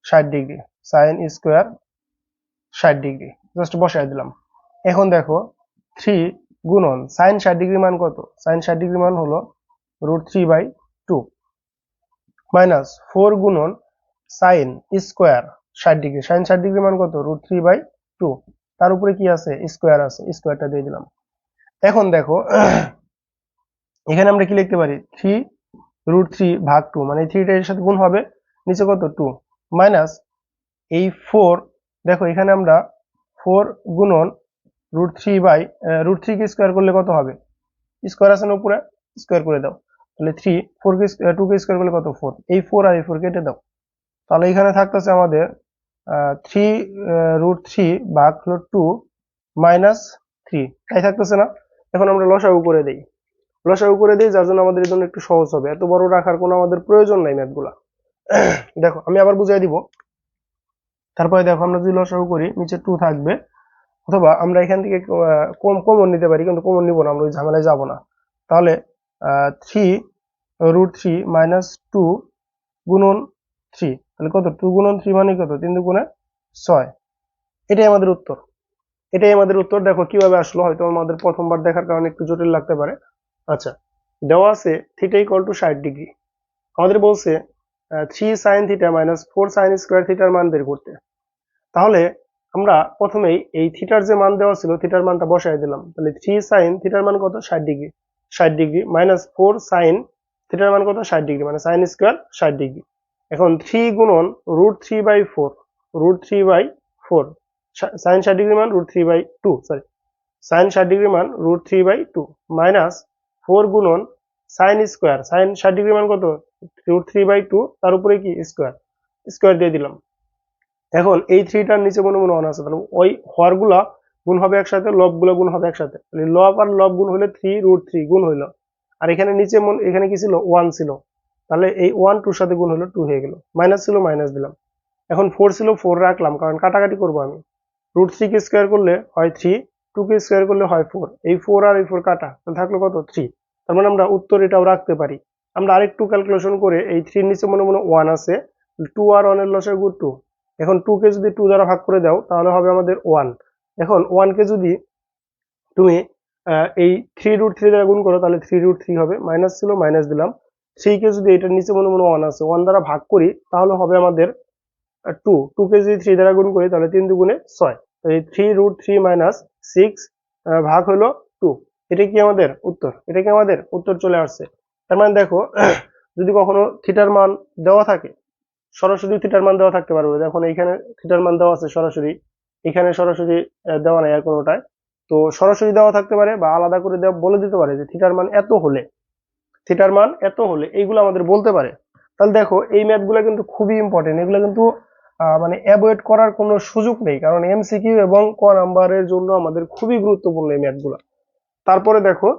60 degree, sin square 60 degree just বসাই দিলাম। এখন দেখো 3 গুণন sin 60 ডিগ্রি মান কত? sin 60 ডিগ্রি মান হলো রুট 3/2 মাইনাস 4 গুণন sin square 60 degree, sin 60 degree মান কত? রুট 3/2। তার উপরে কি আছে? স্কয়ার আছে, স্কয়ারটা দিয়ে দিলাম। এখন দেখো এখানে আমরা কি লিখতে পারি? 3 রুট 3 ভাগ 2, মানে 3টা এর সাথে গুণ হবে, নিচে কত? 2 মাইনাস এই 4। দেখো এখানে আমরা 4 গুণন রুট 3 কে স্কয়ার করলে কত হবে? স্কয়ার আছে না উপরে, স্কয়ার করে দাও। তাহলে 3 4 কে 2 কে স্কয়ার করলে কত? 4। এই 4 আর এই 4 কেটে দাও। তাহলে এখানে থাকতেছে আমাদের 3 রুট 3 ভাগ হলো 2 মাইনাস 3, তাই থাকতেছে না? এখন আমরা লসাগু করে দেই, যার জন্য আমাদের এই জন্য একটু সহজ হবে। এত বড় রাখার কোনো আমাদের প্রয়োজন নাই ম্যাথগুলা। দেখো আমি আবার বুঝাই দিব। তারপরে দেখো আমরা যদি লসাগু করি নিচে 2 থাকবে, অথবা আমরা এখান থেকে কমন নিতে পারি, কিন্তু কমন নিব না, আমরা ওই ঝামেলায় যাব না। তাহলে 3 রুট 3 মাইনাস 2 গুণন 3, তাহলে কত? 2 গুণন 3 মানে কত? 3 দুগুণে 6। এটাই আমাদের উত্তর। দেখো কিভাবে আসলো, হয়তো আমাদের প্রথমবার দেখার কারণে একটু জটিল লাগতে পারে। আচ্ছা, দেওয়া আছে থিটা ইকুয়াল টু 60 ডিগ্রি, আমাদের বলছে 3 sin theta minus 4 sin square থিটার মান বের করতে। তাহলে আমরা প্রথমেই এই থিটার যে মান দেওয়া ছিল থিটার মানটা বসাই দিলাম। তাহলে 3 sin থিটার মান কত? 60 ডিগ্রি, মাইনাস 4 sin থিটার মান কত? 60 ডিগ্রি, মানে sin স্কয়ার 60 ডিগ্রি। এখন 3 গুণন রুট 3/4, sin 60 ডিগ্রি মান রুট 3/2, সরি sin 60 ডিগ্রি মান রুট 3/2 মাইনাস 4 গুণন sin স্কয়ার, sin 60 ডিগ্রি মান কত? রুট 3/2, তার উপরে কি? স্কয়ার। স্কোয়ার দিয়ে দিলাম। এখন এই 3টার নিচে মনে মনে 1 আছে, তাহলে ওই হরগুলা গুণ হবে একসাথে, লবগুলো গুণ হবে একসাথে, তাহলে লব আর লব গুণ হলে 3√3 গুণ হইলো। আর এখানে নিচে এখানে কি ছিল 1 ছিল, তাহলে এই 1 2 সাথে গুণ হলো 2 হয়ে গেল, মাইনাস ছিল মাইনাস দিলাম। এখন 4 ছিল 4 রাখলাম, কারণ কাটাকাটি করবো আমি। √3 কে স্কোয়ার করলে হয় 3, 2 কে স্কোয়ার করলে হয় 4, এই 4 আর এই 4 কাটা, তাহলে থাকলো কত 3। তার মানে আমরা উত্তর এটাও রাখতে পারি। আমরা আরেকটু ক্যালকুলেশন করে এই 3 এর নিচে মনে মনে 1 আছে, 2 আর 1 এর লসাগু 2। এখন 2 কে যদি 2 দ্বারা ভাগ করে দাও তাহলে হবে আমাদের 1। এখন 1 কে যদি তুমি এই 3√3 দ্বারা গুণ করো তাহলে 3√3 হবে, মাইনাস ছিল মাইনাস দিলাম। 3 কে যদি এটার নিচে মনে মনে 1 আছে 1 দ্বারা ভাগ করি তাহলে হবে আমাদের 2। 2 কে যদি 3 দ্বারা গুণ করি তাহলে 3 দুগুণে 6, তো এই 3√3 মাইনাস 6 ভাগ হলো 2। এটা কি আমাদের উত্তর? এটা কি আমাদের উত্তর চলে আসছে। তার মানে দেখো যদি কখনো থিটার মান দেওয়া থাকে, সরাসরি থিটার মান দেওয়া থাকতে পারবে, দেখুন এইখানে থিটার মান দেওয়া আছে সরাসরি, এখানে সরাসরি দেওয়া নাই আর কোনোটায়। তো সরাসরি দেওয়া থাকতে পারে বা আলাদা করে দেওয়া বলে দিতে পারে যে থিটার মান এত হলে, থিটার মান এত হলে, এইগুলো আমাদের বলতে পারে। তাহলে দেখো এই ম্যাথগুলো কিন্তু খুবই ইম্পর্টেন্ট, এগুলো কিন্তু মানে অ্যাভয়েড করার কোনো সুযোগ নেই, কারণ এমসিকিউ এবং ক নাম্বারের জন্য আমাদের খুবই গুরুত্বপূর্ণ এই ম্যাথগুলো। তারপরে দেখো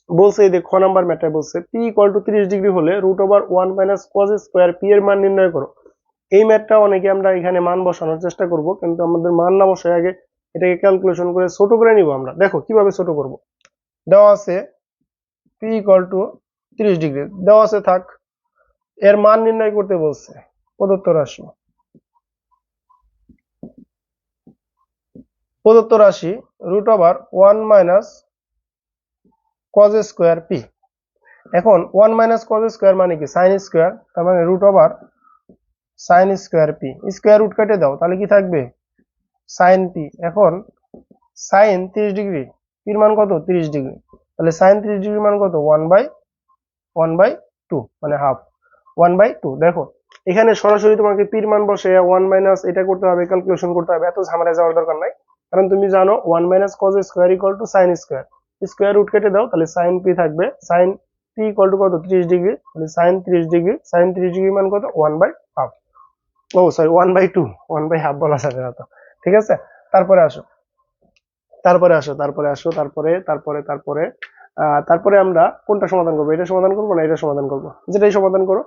বলছে, এই খ নাম্বার ম্যাথটা বলছে পি ইকুয়াল টু 30 ডিগ্রি হলে √1 মাইনাস কজ স্কোয়ার পি এর মান নির্ণয় করো। এই ম্যাথটা অনেকে আমরা এখানে মান বসানোর চেষ্টা করব, কিন্তু আমাদের মান না বসায় আগে এটাকে ক্যালকুলেশন করে ছোট করে নিব আমরা। দেখো কিভাবে ছোট করব। দেওয়া আছে পি ইকুয়াল টু 30 ডিগ্রি দেওয়া আছে, থাক। এর মান নির্ণয় করতে বলছে, প্রদত্ত রাশি √1 মাইনাস কজ স্কোয়ার পি। এখন 1 মাইনাস কজ স্কোয়ার মানে কি সাইন স্কোয়ার, তার মানে sin square pi, square root কেটে দাও তাহলে কি থাকবে সাইন পি। এখন সাইন 30 ডিগ্রি, পির মান কত 30 ডিগ্রি, তাহলে সাইন 30 ডিগ্রি মান কত 1/2 মানে হাফ, 1/2। দেখো এখানে সরাসরি তোমাকে পির মান বসে 1 মাইনাস এটা করতে হবে, ক্যালকুলেশন করতে হবে, এত ঝামেলায় যাওয়ার দরকার নাই, কারণ তুমি জানো 1 minus cos square equal to sine square. Square root কেটে দাও তাহলে সাইন পি থাকবে, সাইন পি ইকুয়াল টু কত 30 ডিগ্রি, তাহলে সাইন 30 ডিগ্রি, সাইন 30 ডিগ্রি মান কত 1/2। ও সরি 1/2, 1/2 বলা যাবে না তো, ঠিক আছে। তারপরে আসো, তারপরে আমরা কোনটা সমাধান করবো, এটা সমাধান করবো না এটা সমাধান করবো, যেটাই সমাধান করো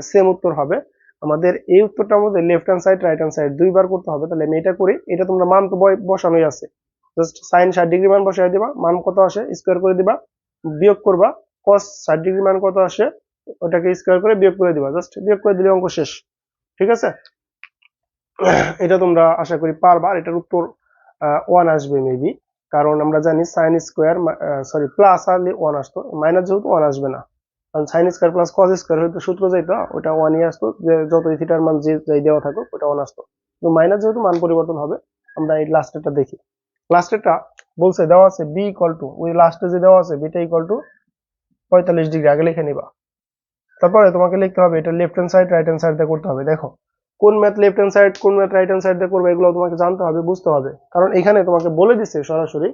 সেম উত্তর হবে আমাদের। এই উত্তরটার মধ্যে left hand side right hand side দুইবার করতে হবে, তাহলে আমি এটা করি। এটা তোমরা মান তো বসানোই আছে, জাস্ট সাইন 60 ডিগ্রি মান বসাই দিবা, মান কত আসে স্কোয়ার করে দিবা, বিয়োগ করবা কস 60 ডিগ্রি মান কত আসে ওটাকে স্কোয়ার করে বিয়োগ করে দিবা, জাস্ট বিয়োগ করে দিলে অঙ্ক শেষ, ঠিক আছে। এটা তোমরা আশা করি পারবা। এটার উত্তর 1 আসবে মেবি, কারণ আমরা জানি সাইন স্কোয়ার সরি প্লাস আসলে 1 আসতো, মাইনাস যেহেতু 1 আসবে না, কারণ sine square plus cos square হয়তো সূত্র যাইতো ওটা 1ই আসতো, যে যতই থিটার মান যে যাই দেওয়া থাকুক ওটা 1 আসতো, কিন্তু মাইনাস যেহেতু মান পরিবর্তন হবে। আমরা এই লাস্টেরটা দেখি, লাস্টেরটা বলছে দেওয়া আছে বি ইকুয়াল টু, ওই লাস্টে যে দেওয়া আছে বিটা ইকুয়াল টু 45 ডিগ্রি, আগে লিখে নিবা। তারপরে তোমাকে লিখতে হবে এটা left hand side right hand side দিয়ে করতে হবে। দেখো কোন ম্যাথ লেফট হ্যান্ড সাইড কোন ম্যাথ রাইট হ্যান্ড সাইড দিয়ে করবে এগুলো তোমাকে জানতে হবে, বুঝতে হবে, কারণ এখানে তোমাকে বলে দিচ্ছে সরাসরি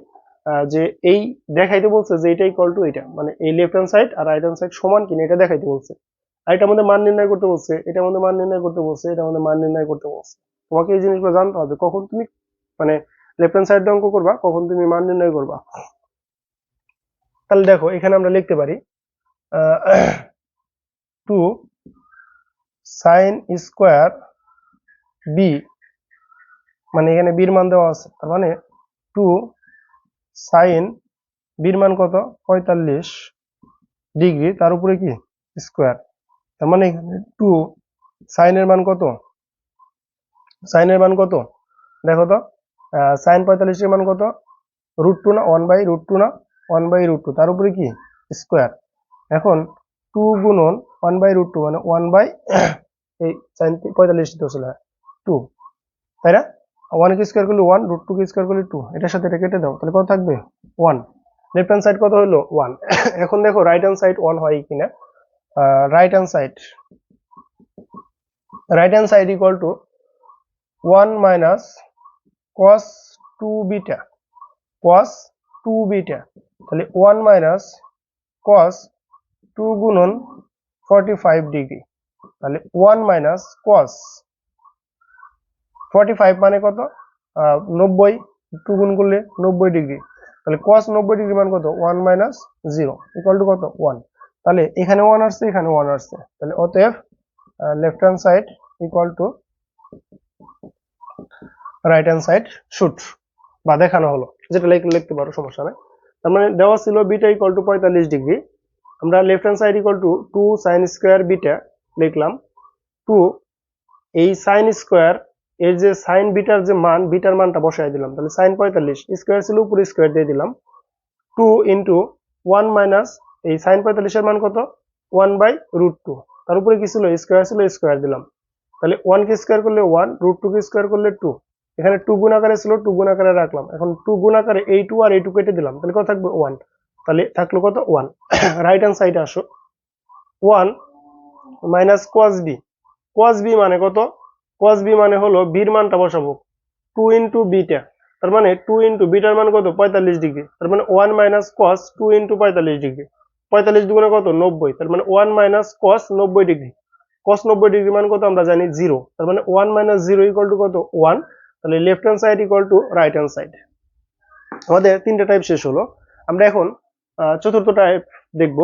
যে এই দেখাইতে বলছে যে এটা ইকুয়াল টু এটা, মানে এই লেফট হ্যান্ড সাইড আর রাইট হ্যান্ড সাইড সমান কিনা এটা দেখাইতে বলছে। আর এটার মধ্যে মান নির্ণয় করতে বলছে, এটার মধ্যে মান নির্ণয় করতে বলছে, এটার মধ্যে মান নির্ণয় করতে বলছে। তোমাকে এই জিনিসগুলো জানতে হবে কখন তুমি মানে লেফট হ্যান্ড সাইড দিয়ে অঙ্ক করবা, কখন তুমি মান নির্ণয় করবা। তাহলে দেখো এখানে আমরা লিখতে পারি 2 সাইন স্কোয়ার বি, মানে এখানে বির মান দেওয়া আছে, তার মানে 2 সাইন বির মান কত 45 ডিগ্রি, তার উপরে কি স্কোয়ার, তার মানে এখানে 2 সাইনের মান কত, সাইনের মান কত দেখো তো, সাইন 45 এর মান কত √2 না 1/√2 না 1/√2, তার উপরে কি স্কোয়ার। এখন 2 গুণন 1/√2 মানে 1 এই সাইন 45 তো ছিল 2, তাই না। 1 কে স্কোয়ার করলে 1, √2 কে স্কোয়ার করলে 2, এটার সাথে এটা কেটে দাও তাহলে কত থাকবে 1। লেফট হ্যান্ড সাইড কত হলো 1। এখন দেখো রাইট হ্যান্ড সাইড 1 হয় কিনা। Right hand side equal to 1 minus cos 2 beta, তাহলে 1 মাইনাস cos 2 গুণন 45 ডিগ্রি, তাহলে 1 মাইনাস কস 45 মানে কত 90, 2 গুণ করলে 90 ডিগ্রি, তাহলে cos 90 ডিগ্রি মান কত 1 মাইনাস 0 ইকুয়াল টু কত 1। তাহলে এখানে 1 আসছে, এখানে 1 আসছে, তাহলে অতএব left hand side equal to right hand side shoot, বা দেখানো হলো, যেটা লিখতে পারো, সমস্যা নাই। তার মানে দেওয়া ছিল বিটা ইকুয়াল টু 45 ডিগ্রি, আমরা left hand side equal to 2 sine square beta লিখলাম। 2 এই সাইন স্কোয়ার এর যে সাইন বিটার যে মান, বিটার মানটা বসাই দিলাম, তাহলে সাইন 45 স্কোয়ার ছিল উপরে স্কোয়ার দিয়ে দিলাম, 2 ইন্টু 1 মাইনাস এই সাইন 45 এর মান কত 1 বাই রুট 2, তার উপরে কি ছিল স্কোয়ার দিলাম, তাহলে 1 কে স্কোয়ার করলে 1, রুট 2 কে স্কোয়ার করলে 2, এখানে 2 গুণ আকারে ছিল 2 গুণ আকারে রাখলাম, এখন 2 গুণ আকারে এই 2 আর এই 2 কেটে দিলাম, তাহলে কত থাকবে 1, তাহলে থাকলো কত 1। রাইট হ্যান্ড সাইডে আসো, 1 minus cos b, cos b মানে কত, cos b মানে হলো বির মানটা বসাবো 2 ইন্টু বিটা, তার মানে 2 ইন্টু বিটার মান কত 45 ডিগ্রি, তার মানে 1 মাইনাস cos 2 ইন্টু 45 ডিগ্রি, 45 দুগুণে কত 90, তার মানে 1 minus cos 90 degree, cos 90 degree মান কত আমরা জানি 0, তার মানে 1 মাইনাস 0 ইকুয়াল টু কত 1, তাহলে left hand side equal to right hand side. আমাদের তিনটা টাইপ শেষ হলো, আমরা এখন চতুর্থ টাইপ দেখব।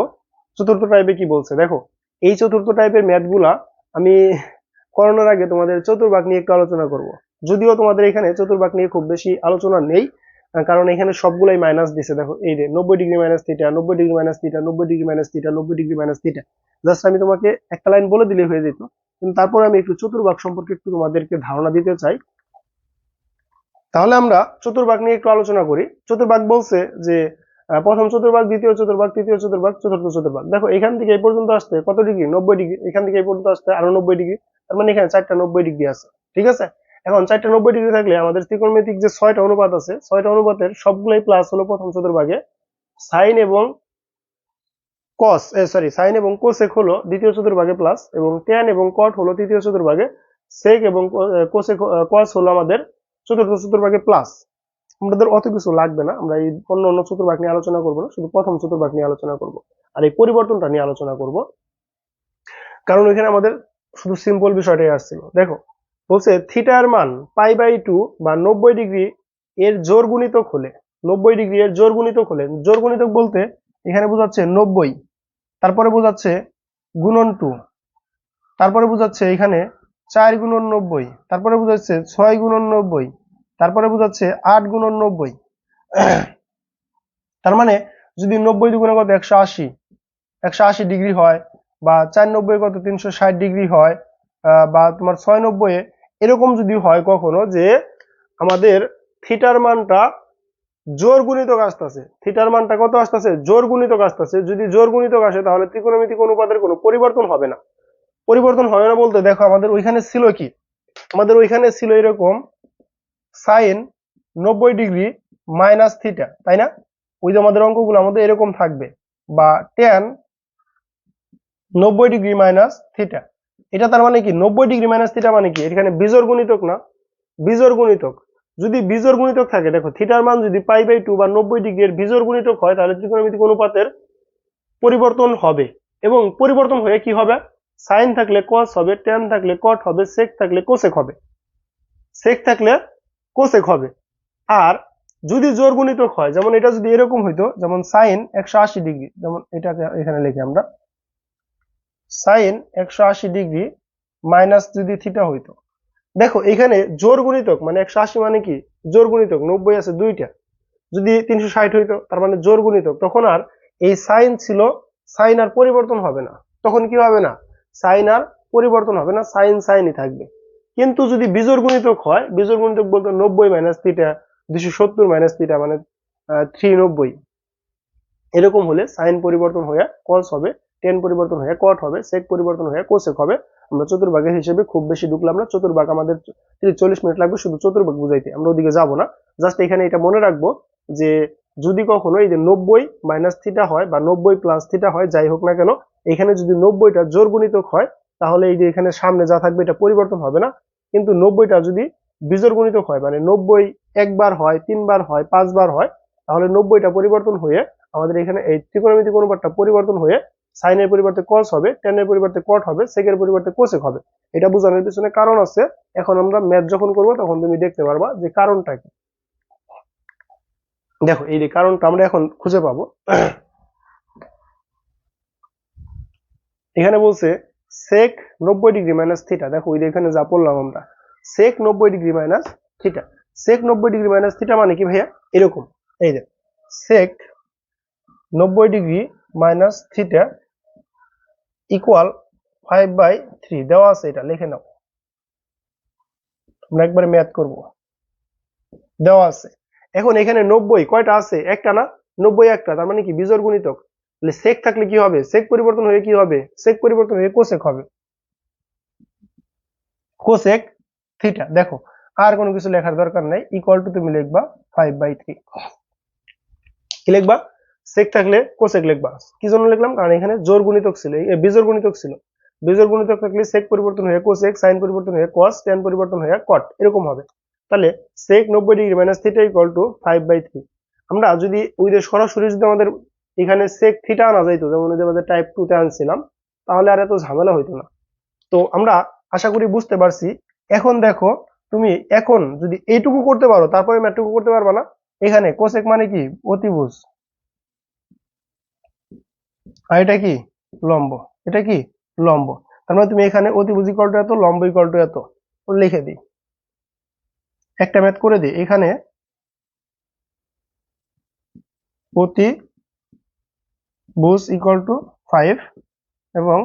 চতুর্থ টাইপে কি বলছে দেখো, এই চতুর্থ টাইপের ম্যাথগুলা আমি করানোর আগে তোমাদের চতুর্ভাগ নিয়ে একটু আলোচনা করব, যদিও তোমাদের এখানে চতুর্ভাগ নিয়ে খুব বেশি আলোচনা নেই, কারণ এখানে সবগুলাই মাইনাস দিছে। দেখো এই যে 90 degree minus theta, 90 degree minus theta, 90 degree minus theta, 90 degree minus theta, just আমি তোমাকে একটা লাইন বলে দিলে হয়ে যেত, কিন্তু তারপরে আমি একটু চতুর্ভাগ সম্পর্কে একটু তোমাদেরকে ধারণা দিতে চাই। তাহলে আমরা চতুর্ভাগ নিয়ে একটু আলোচনা করি। চতুর্ভাগ বলছে যে প্রথম চতুর্ভাগ, দ্বিতীয় চতুর্ভাগ, তৃতীয় চতুর্ভাগ, চতুর্থ চতুর্ভাগ। দেখো এখান থেকে এই পর্যন্ত আসতে কত ডিগ্রি 90 ডিগ্রি, এখান থেকে এই পর্যন্ত আসতে আরো 90 ডিগ্রি, তার মানে এখানে 4টা 90 ডিগ্রি আছে, ঠিক আছে। এখন 4টা 90 ডিগ্রি থাকলে আমাদের ত্রিকোণমিতিক যে 6টা অনুপাত আছে, 6টা অনুপাতের সবগুলাই প্লাস হলো প্রথম চতুর্ভাগে, সাইন এবং কস সাইন এবং কোসেক হলো দ্বিতীয় চতুর্ভাগে প্লাস, এবং ট্যান এবং কট হলো তৃতীয় চতুর্ভাগে, সেক এবং কোসেক কস হলো আমাদের চতুর্থ চতুর্ভাগে প্লাস। আমাদের অত কিছু লাগবে না, আমরা এই অন্য অন্য চতুর্ভাগ নিয়ে আলোচনা করবো না, শুধু প্রথম চতুর্ভাগ নিয়ে আলোচনা করব, আর এই পরিবর্তনটা নিয়ে আলোচনা করব, কারণ এখানে আমাদের শুধু সিম্পল বিষয়টাই আসছিল। দেখো বলছে থিটার মান π/2 বা 90 ডিগ্রি এর জোড় গুণিতক হলে, 90 ডিগ্রি এর জোড় গুণিতক হলে, জোড় গুণিতক বলতে এখানে বোঝাচ্ছে 90, তারপরে বোঝাচ্ছে গুণন 2, তারপরে বোঝাচ্ছে এখানে 4 গুণন 90, তারপরে বোঝাচ্ছে 6 গুণন 90, তারপরে বোঝাচ্ছে 8 গুণন 90। তার মানে যদি 90 দুগুণে কত 180 ডিগ্রি হয়, বা 490 কত 360 ডিগ্রি হয়, বা তোমার 690 এরকম যদি হয় কখনো যে আমাদের থিটার মানটা জোড় গুণিতক আসতেছে, থিটার মানটা কত আসতেছে জোড় গুণিতক আসতেছে, যদি জোড় গুণিতক আসে তাহলে ত্রিকোণমিতিক অনুপাতের কোনো পরিবর্তন হবে না। পরিবর্তন হবে না বলতে দেখো আমাদের ওইখানে ছিল কি, আমাদের ওইখানে ছিল এরকম সাইন 90 ডিগ্রি মাইনাস থিটা, তাই না, ওই যে আমাদের অঙ্কগুলো আমাদের এরকম থাকবে, বা ট্যান 90 ডিগ্রি মাইনাস থিটা, এটা তার মানে কি 90 ডিগ্রি মাইনাস থিটা মানে কি এখানে বিজোড় গুণিতক না, বিজোড় গুণিতক। যদি বিজোড় গুণিতক থাকে, দেখো থিটার মান যদি π/2 বা 90 ডিগ্রি এর বিজোড় গুণিতক হয়, তাহলে ত্রিকোণমিতিক অনুপাতের পরিবর্তন হবে, এবং পরিবর্তন হয়ে কি হবে, সাইন থাকলে কস হবে, ট্যান থাকলে কট হবে, সেক থাকলে কোসেক হবে, সেক থাকলে কোসেক হবে। আর যদি জোড় গুণিতক হয়, যেমন এটা যদি এরকম হইতো, যেমন সাইন 180 ডিগ্রি, যেমন এটাকে এখানে লিখি আমরা সাইন 180 ডিগ্রি মাইনাস যদি থিটা হইতো, দেখো এখানে জোড় গুণিতক মানে 180 মানে কি জোড় গুণিতক, 90 আছে দুইটা, যদি 360 হইতো তার মানে জোড় গুণিতক, তখন আর এই সাইন ছিল, সাইন আর পরিবর্তন হবে না, তখন কি হবে না, সাইন আর পরিবর্তন হবে না, সাইন সাইনই থাকবে। কিন্তু যদি বিজোড় গুণিতক হয়, বিজোড় গুণিতক বলতে 90 মাইনাস থিটা 270 মাইনাস থিটা মানে 390, এরকম হলে সাইন পরিবর্তন হয়ে কস হবে, টেন পরিবর্তন হয়ে কট হবে, সেক পরিবর্তন হয়ে কোসেক হবে। আমরা চতুর্ভাগের হিসেবে খুব বেশি ঢুকলাম না, চতুর্ভাগ আমাদের 40 মিনিট লাগবে শুধু চতুর্ভাগ বুঝাইতে, আমরা ওদিকে যাব না। জাস্ট এখানে এটা মনে রাখবো যে যদি কখনো এই যে 90 মাইনাস থিটা হয় বা 90 প্লাস থিটা হয়, যাই হোক না কেন, এখানে যদি 90টা জোড় গুণিতক হয়, তাহলে এই যে এখানে সামনে যা থাকবে এটা পরিবর্তন হবে না। কিন্তু 90টা যদি বিজোড় গুণিতক হয়, মানে 90 একবার হয়, 3বার হয়, 5বার হয়, তাহলে 90টা পরিবর্তন হয়ে আমাদের এখানে এই ত্রিকোণমিতিক অনুপাতটা পরিবর্তন হয়ে সাইনের পরিবর্তে কস হবে, টেনের পরিবর্তে কট হবে, সেকের পরিবর্তে কোসেক হবে। এটা বোঝানোর পিছনে কারণ আছে। এখন আমরা ম্যাথ যখন করবো তখন তুমি দেখতে পারবা যে কারণটা কি। দেখো এই যে কারণটা আমরা এখন খুঁজে পাবো। এখানে বলছে সেক 90 ডিগ্রি মাইনাস থিটা। দেখো ওই যে এখানে যা পড়লাম আমরা, সেক 90 ডিগ্রি মাইনাস থিটা। সেক 90 ডিগ্রি মাইনাস থিটা মানে কি ভাইয়া? এরকম, এই যে সেক 90 ডিগ্রি মাইনাস থিটা ইকুয়াল 5/3 দেওয়া আছে, এটা লিখে নাও। আমরা একবারে ম্যাথ করব, দেওয়া আছে। এখন এখানে 90 কয়টা আছে? একটা না, 90 একটা, তার মানে কি বিজোড় গুণিতক। তাহলে সেক থাকলে কি হবে? সেক পরিবর্তন হয়ে কি হবে? সেক পরিবর্তন হয়ে কোসেক হবে, কোসেক থিটা। দেখো আর কোনো কিছু লেখার দরকার নাই, ইকুয়াল টু তুমি লিখবা 5/3। কি লিখবা? সেক থাকলে কোসেক লিখবা। কি জন্য লিখলাম? কারণ এখানে জোড় গুণিতক ছিল, বিজোড় গুণিতক ছিল। বিজোড় গুণিতক থাকলে সেক পরিবর্তন হয়ে কোসেক, সাইন পরিবর্তন হয়ে কস, ট্যান পরিবর্তন হয়ে কট, এরকম হবে। তাহলে সেক 90 degree minus theta equal two 5/3। আমরা যদি ওই যে সরাসরি যদি আমাদের এখানে সেক থিটা আনা যাইতো, যেমন আমাদের টাইপ 2 তে আনছিলাম, তাহলে আর এত ঝামেলা হইতো না। তো আমরা আশা করি বুঝতে পারছি। এখন দেখো তুমি এখন যদি এইটুকু করতে পারো, তারপরে ম্যাথটুকু করতে পারবা না। এখানে কোসেক মানে কি? অতিভুজ। আর এটা কি? লম্ব। এটা কি? লম্ব। তার মানে তুমি এখানে অতিভুজ ইকুয়াল টু এত, লম্ব ইকুয়াল টু এত লিখে দিই। একটা ম্যাথ করে দিই। এখানে অতিভুজ ইকুয়াল টু 5 এবং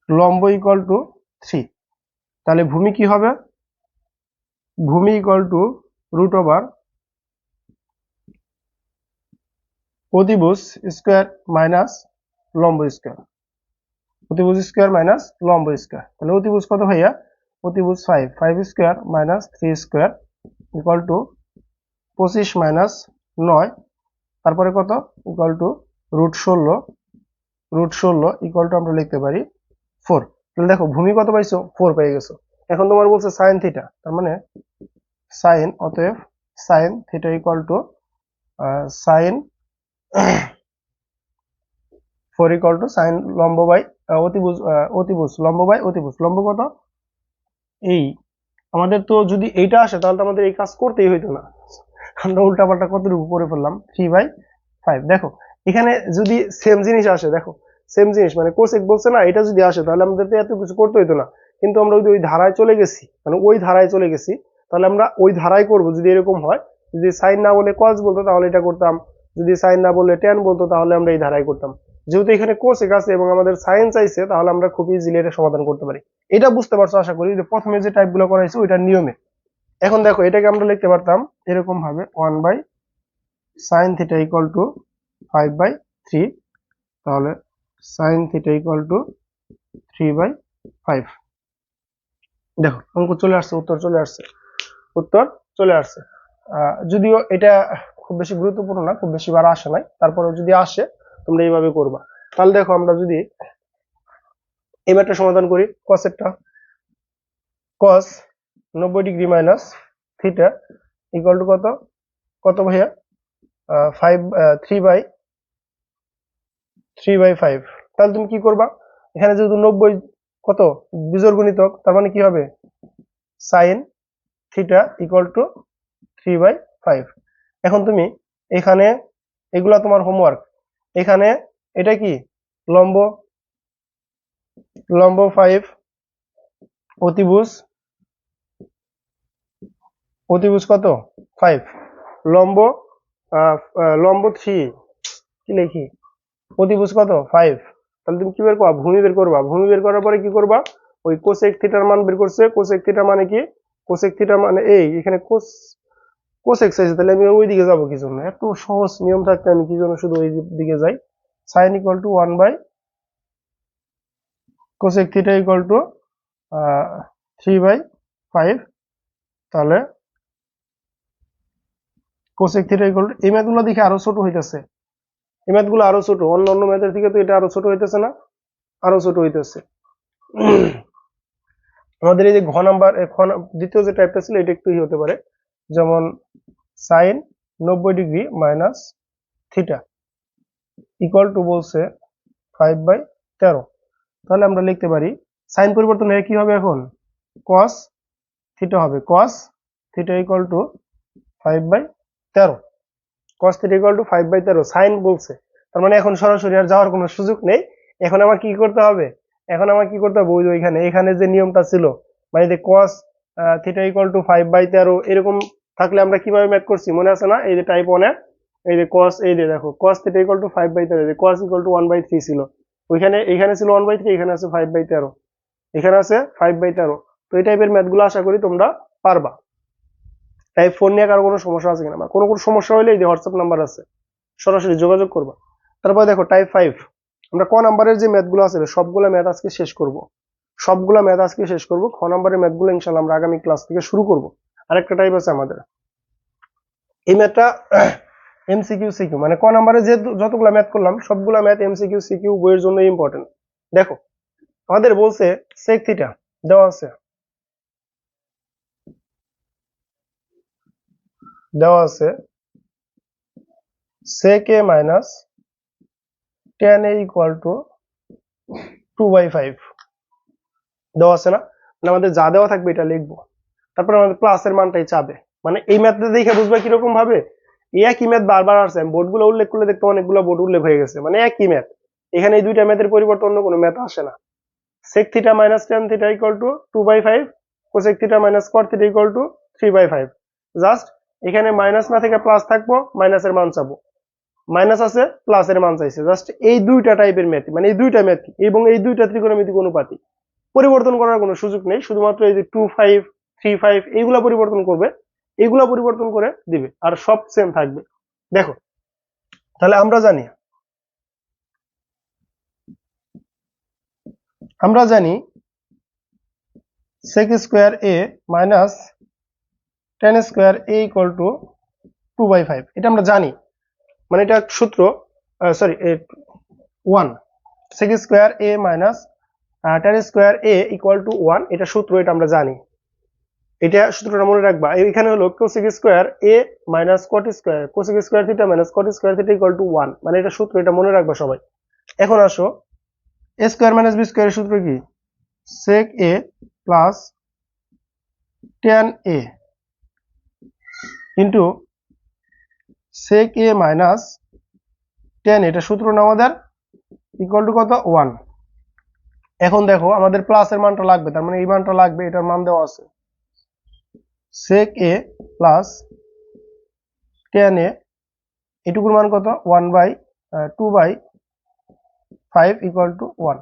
লম্ব ইকুয়াল টু 3। তাহলে ভূমি কি হবে? ভূমি ইকুয়াল টু রুট ওভার অতিভুজ স্কোয়ার মাইনাস লম্ব স্কোয়ার। অতিভুজ স্কোয়ার মাইনাস লম্ব স্কোয়ার। তাহলে অতিভুজ কত ভাইয়া? অতিভুজ 5 square minus 3 square equal two 25 minus 9, তারপরে কত? ইকুয়াল টু √16 ইকুয়াল টু আমরা লিখতে পারি 4। তাহলে দেখো ভূমি কত পাইছো? 4 পেয়ে গেছো। এখন তোমার বলছে সাইন থিটা, তার মানে সাইন, অতএব sine theta equal to sine 4 equal to sine লম্ব বাই অতিভুজ লম্ব বাই অতিভুজ। লম্ব কত? এই আমাদের তো যদি এইটা আসে তাহলে তো আমাদের এই কাজ করতেই হইতো না, আমরা উল্টাপাল্টা কতটুকু করে ফেললাম, 3/5। দেখো এখানে যদি সেম জিনিস আসে, দেখো সেম জিনিস মানে কোসেক বলছে না, এটা যদি আসে তাহলে আমাদের এত কিছু করতে হইতো না। কিন্তু আমরা যদি ওই ধারায় চলে গেছি, মানে ওই ধারায় চলে গেছি, তাহলে আমরা ওই ধারায় করব। যদি এরকম হয়, যদি সাইন না বলে কস বলতো তাহলে এটা করতাম, যদি সাইন না বলে ট্যান বলতো তাহলে আমরা এই ধারায় করতাম। যেহেতু এখানে কোসেক আছে এবং আমাদের সাইন চাইছে, তাহলে আমরা খুব ইজিলি এটা সমাধান করতে পারি। এটা বুঝতে পারছো আশা করি, যে প্রথমে যে টাইপ গুলো করাইছি ওইটার নিয়মে। এখন দেখো এটাকে আমরা লিখতে পারতাম এরকম ভাবে, 1/sin থিটা ইকুয়াল টু 5/3। তাহলে sin থিটা ইকুয়াল টু 3/5। দেখো অঙ্ক চলে আসছে, উত্তর চলে আসছে, উত্তর চলে আসছে। যদিও এটা খুব বেশি গুরুত্বপূর্ণ না, খুব বেশি বার আসে নাই, তারপরে যদি আসে তোমরা এইভাবে করবা। তাহলে দেখো আমরা যদি এই ম্যাথটা সমাধান করি, কসেরটা, কস 90 degree minus theta equal to কত? কত ভাইয়া? 3/5। তাহলে তুমি কি করবা? এখানে যেহেতু 90 কত বিজোড় গুণিতক, তার মানে কি হবে? Sign theta equal to 3/5। এখন তুমি এখানে, এগুলা তোমার হোমওয়ার্ক, এখানে এটা কি? লম্ব, লম্ব 5, অতিভুজ, অতিভুজ কত? 5, লম্ব লম্ব 3, কি লিখি? অতিভুজ কত? 5। তাহলে তুমি কি বের করবা? ভূমি বের করবা। ভূমি বের করার পরে কি করবা? ওই কোসেক থিটার মান বের করছে। কোসেক থিটা মানে কি? কোসেক থিটা মানে এই এখানে কোসেক চাইছে, তাহলে আমি ওই দিকে যাবো কি জন্য? এত সহজ নিয়ম থাকতে আমি কি জন্য শুধু ওই দিকে যাই? Sine equal to 1 by cosec theta equal to 3/5। তাহলে কোসেক থিটা ইকুয়াল টু, এই ম্যাথগুলো দেখে আরো ছোট হইতেছে, এই ম্যাথগুলো আরো ছোট, অন্য ম্যাথের থেকে তো এটা আরো ছোট হইতেছে না? আরো ছোট হইতেছে। আমাদের এই যে ঘ নাম্বার, দ্বিতীয় যে টাইপটা ছিল এটা একটু হতে পারে, যেমন sine 90 degree minus theta equal to বলছে 5/13। তাহলে আমরা লিখতে পারি সাইন পরিবর্তন হয়ে কি হবে এখন cos থিটা হবে, cos theta equal to 5/13। cos theta equal to 5/13 sine বলছে, তার মানে এখন সরাসরি আর যাওয়ার কোনো সুযোগ নেই। এখন আমার কি করতে হবে, ওই যে এখানে যে নিয়মটা ছিল, মানে যে cos থিটা ইকুয়াল টু 5/13 এরকম থাকলে আমরা কিভাবে ম্যাথ করছি মনে আছে না? এই যে টাইপ 1 এ এই যে cos, এই যে দেখো cos থিটা ইকুয়াল টু 5/13, যে cos ইকুয়াল টু 1/3 ছিল, এখানে ছিল 1/3, এখানে আছে 5/13, এখানে আছে 5/13। তো এই টাইপের ম্যাথ গুলো আশা করি তোমরা পারবা। টাইপ 4 নিয়ে কারো কোনো সমস্যা আছে কিনা, কোনো সমস্যা হলে এই যে হোয়াটসঅ্যাপ নাম্বার আছে, সরাসরি যোগাযোগ করবা। তারপর দেখো টাইপ 5, আমরা ক নাম্বারের যে ম্যাথ গুলো আছে সবগুলো ম্যাথ আজকে শেষ করব। খ নাম্বারের ম্যাথ গুলো ইনশাল্লাহ আমরা আগামী ক্লাস থেকে শুরু করব। আরেকটা টাইপ আছে আমাদের, এই ম্যাথটা এমসিকিউ সিকিউ, মানে ক নাম্বারে যে যতগুলো ম্যাথ করলাম সবগুলো ম্যাথ এমসিকিউ সিকিউ বইয়ের জন্য ইম্পর্টেন্ট। দেখো আমাদের বলছে sec থিটা দেওয়া আছে sec a minus tan a equal to 2/5 দেওয়া আছে না? মানে আমাদের যা দেওয়া থাকবে এটা লিখবো, তারপর আমাদের প্লাসের মানটাই চাবে। মানে এই ম্যাথটা দেখে বুঝবা কিরকম ভাবে, এই একই ম্যাথ বারবার আসছে, আমি বোর্ড গুলো উল্লেখ করলে দেখতে অনেকগুলো বোর্ড উল্লেখ হয়ে গেছে, মানে একই ম্যাথ। এখানে এই দুইটা ম্যাথের পরিবর্তন অন্য কোনো ম্যাথ আসে না। sec theta minus tan theta equal two 2/5, cosec theta minus cot theta equal to 3/5। Just এখানে মাইনাস না থেকে প্লাস থাকবো, মাইনাসের মান চাবো, মাইনাস আছে প্লাসের মান চাইছে। জাস্ট এই দুইটা টাইপের ম্যাথ, মানে এই দুইটা ম্যাথ এবং এই দুইটা ত্রিকোণমিতিক অনুপাতই, পরিবর্তন করার কোনো সুযোগ নেই। শুধুমাত্র এই যে 2/5 3/5 এইগুলা পরিবর্তন করবে, এইগুলা পরিবর্তন করে দিবে, আর সব সেম থাকবে। দেখো তাহলে আমরা জানি sec square a minus tan square a equal to 2/5, এটা আমরা জানি, মানে এটা সূত্র, sorry 1, sec square a minus tan square a equal to 1, এটা সূত্র, এটা আমরা জানি। এটা সূত্রটা মনে রাখবা। এখানে হলো cosec square a minus cot square, cosec square theta minus cot square theta equal to 1, মানে এটা সূত্র, এটা মনে রাখবা সবাই। এখন আসো a স্কয়ার মাইনাস b স্কয়ারের সূত্র কি, sec a plus tan a into sec a minus tan, এটা সূত্র না আমাদের, ইকুয়াল টু কত 1। এখন দেখো আমাদের প্লাসের মানটা লাগবে, তার মানে এই মানটা লাগবে, এটার মান দেওয়া আছে sec a plus tan a, এটুকুর মান কত 1/2/5 ইকুয়াল টু 1।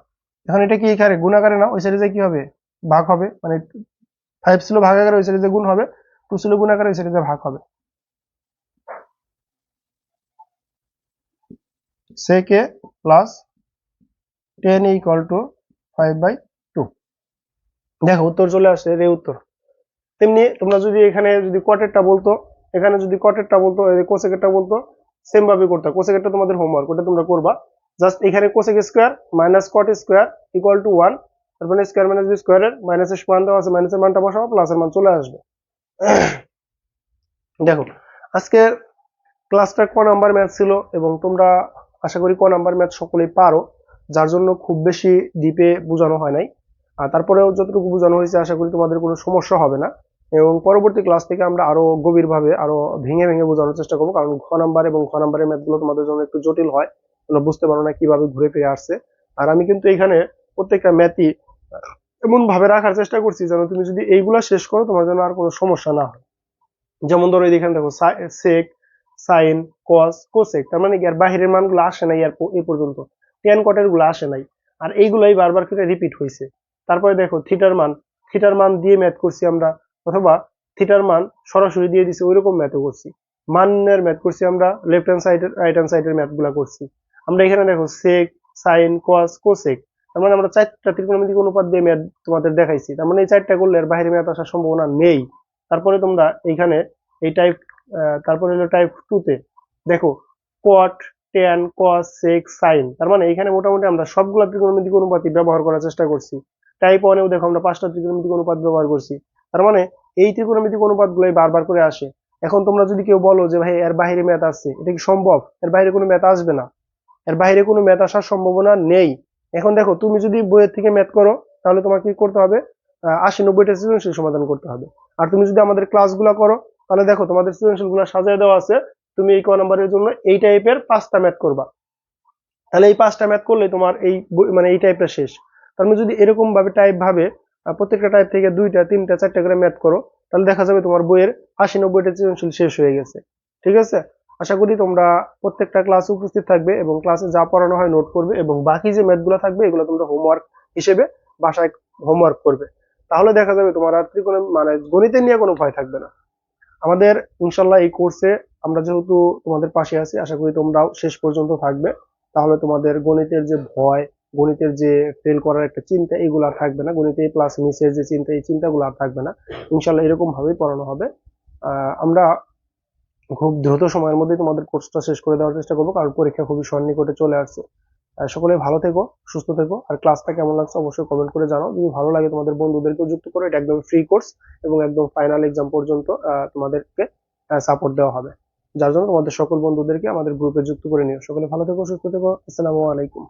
এখন এটা কি এখানে গুণাকারে না, ওই সাইডে কি হবে ভাগ হবে, মানে 5 ছিল ভাগাকারে, ওই সাইডে গুণ হবে, 2 ছিল গুণাকারে, ওই সাইডে ভাগ হবে। sec a plus tan a equal to 5/2। দেখো উত্তর চলে আসে, এই উত্তর। তেমনি তোমরা যদি এখানে যদি কটেরটা বলতো, এখানে যদি কটেরটা বলতো, কোসেকেরটা বলতো, সেম ভাবে করতে। কোসেকেরটা তোমাদের হোমওয়ার্ক, ওটা তোমরা করবা। জাস্ট এখানে cosec square minus caught square equal to 1, তারপরে স্কয়ার মাইনাস বি স্কয়ারের মাইনাসের মান দেওয়া আছে, মাইনাসের মানটা বসাবো, প্লাসের মান চলে আসবে। দেখো আজকের ক্লাসটা ক নাম্বার ম্যাথ ছিল, এবং তোমরা আশা করি ক নাম্বার ম্যাথ সকলেই পারো, যার জন্য খুব বেশি ডিপে বোঝানো হয় নাই। আর তারপরেও যতটুকু বোঝানো হয়েছে আশা করি তোমাদের কোনো সমস্যা হবে না, এবং পরবর্তী ক্লাস থেকে আমরা আরো গভীরভাবে আরো ভেঙে ভেঙে বোঝানোর চেষ্টা করবো, কারণ খ নাম্বার এবং খ নাম্বারের ম্যাথগুলো তোমাদের জন্য একটু জটিল হয়, তোমরা বুঝতে পারো না কিভাবে ঘুরে ফিরে আসছে। আর আমি কিন্তু এখানে প্রত্যেকটা ম্যাথই এমন ভাবে রাখার চেষ্টা করছি যেন তুমি যদি এইগুলা শেষ করো তোমার জন্য আর কোনো সমস্যা না হয়। যেমন ধরো এখানে দেখো সেক, সাইন, কস, কোসেক, তার মানে কি আর বাহিরের মানগুলো আসে নাই আর এই পর্যন্ত, টেন কটের গুলো আসে নাই, আর এইগুলাই বারবার করে রিপিট হয়েছে। তারপরে দেখো থিটার মান দিয়ে ম্যাথ করছি আমরা, অথবা থিটার মান সরাসরি দিয়ে দিছি, ওইরকম ম্যাথও করছি। মানের ম্যাথ করছি আমরা, লেফট হ্যান্ড সাইডের রাইট হ্যান্ড সাইডের ম্যাথ গুলা করছি আমরা। এখানে দেখো সেক, সাইন, কস, কোসেক, তার মানে আমরা 4টা ত্রিকোণমিতিক অনুপাত দিয়ে ম্যাথ তোমাদের দেখাইছি, তার মানে এই 4টা করলে আর বাইরে ম্যাথ আসার সম্ভাবনা নেই। তারপরে তোমরা এইখানে এই টাইপ, তারপরে হলো টাইপ 2 তে দেখো কট, ট্যান, কস, সেক, সাইন, তার মানে এখানে মোটামুটি আমরা সবগুলা ত্রিকোণমিতিক অনুপাতই ব্যবহার করার চেষ্টা করছি। টাইপ 1 এও দেখো আমরা 5টা ত্রিকোণমিতিক অনুপাত ব্যবহার করছি, তার মানে এই ত্রিকোণমিতিক অনুপাতগুলোই বারবার করে আসে। এখন তোমরা যদি কেউ বলো যে ভাই এর বাইরে ম্যাথ আসছে, এটা কি সম্ভব? এর বাইরে কোনো ম্যাথ আসবে না, এর বাইরে কোনো ম্যাথ আসার সম্ভাবনা নেই। এখন দেখো, তুমি যদি বইয়ের থেকে ম্যাথ করো তাহলে তোমাকে কি করতে হবে, 80-90টা সৃজনশীল সমাধান করতে হবে। আর তুমি যদি আমাদের ক্লাসগুলো করো তাহলে দেখো তোমাদের সৃজনশীল গুলো সাজিয়ে দেওয়া আছে, তুমি এই ক নাম্বারের জন্য এই টাইপের 5টা ম্যাথ করবা। তাহলে এই 5টা ম্যাথ করলে তোমার এই মানে এই টাইপটা শেষ। তার মানে যদি এরকম ভাবে টাইপ ভাবে প্রত্যেকটা টাইপ থেকে 2টা 3টা 4টা করে ম্যাথ করো, তাহলে দেখা যাবে তোমার বইয়ের 80-90টা সৃজনশীল শেষ হয়ে গেছে। ঠিক আছে, আশা করি তোমরা প্রত্যেকটা ক্লাসে উপস্থিত থাকবে এবং ক্লাসে যা পড়ানো হয় নোট করবে, এবং বাকি যে ম্যাথগুলো থাকবে এগুলো তোমরা হোমওয়ার্ক হিসেবে বাসায় হোমওয়ার্ক করবে। তাহলে দেখা যাবে তোমার আর ত্রিকোণ মানে গণিতে নিয়ে কোনো ভয় থাকবে না। আমাদের ইনশাল্লাহ এই কোর্সে আমরা যেহেতু তোমাদের পাশে আছি, আশা করি তোমরাও শেষ পর্যন্ত থাকবে। তাহলে তোমাদের গণিতের যে ভয়, গণিতের যে ফেল করার একটা চিন্তা, এগুলো আর থাকবে না। গণিতে প্লাস মিসের যে চিন্তা, এই চিন্তাগুলো আর থাকবে না। ইনশাল্লাহ এরকম ভাবেই পড়ানো হবে। আমরা খুব দ্রুত সময়ের মধ্যে তোমাদের কোর্সটা শেষ করে দেওয়ার চেষ্টা করবো, কারণ পরীক্ষা খুবই সন্নিকটে চলে আসছে। সকলে ভালো থেকো, সুস্থ থেকো। আর ক্লাসটা কেমন লাগছে অবশ্যই কমেন্ট করে জানাও। যদি ভালো লাগে তোমাদের বন্ধুদেরকেও যুক্ত করো। এটা একদম ফ্রি কোর্স এবং একদম ফাইনাল এক্সাম পর্যন্ত তোমাদেরকে সাপোর্ট দেওয়া হবে। যার জন্য তোমাদের সকল বন্ধুদেরকে আমাদের গ্রুপে যুক্ত করে নিও। সকলে ভালো থেকো, সুস্থ থেকো। আসসালামু আলাইকুম।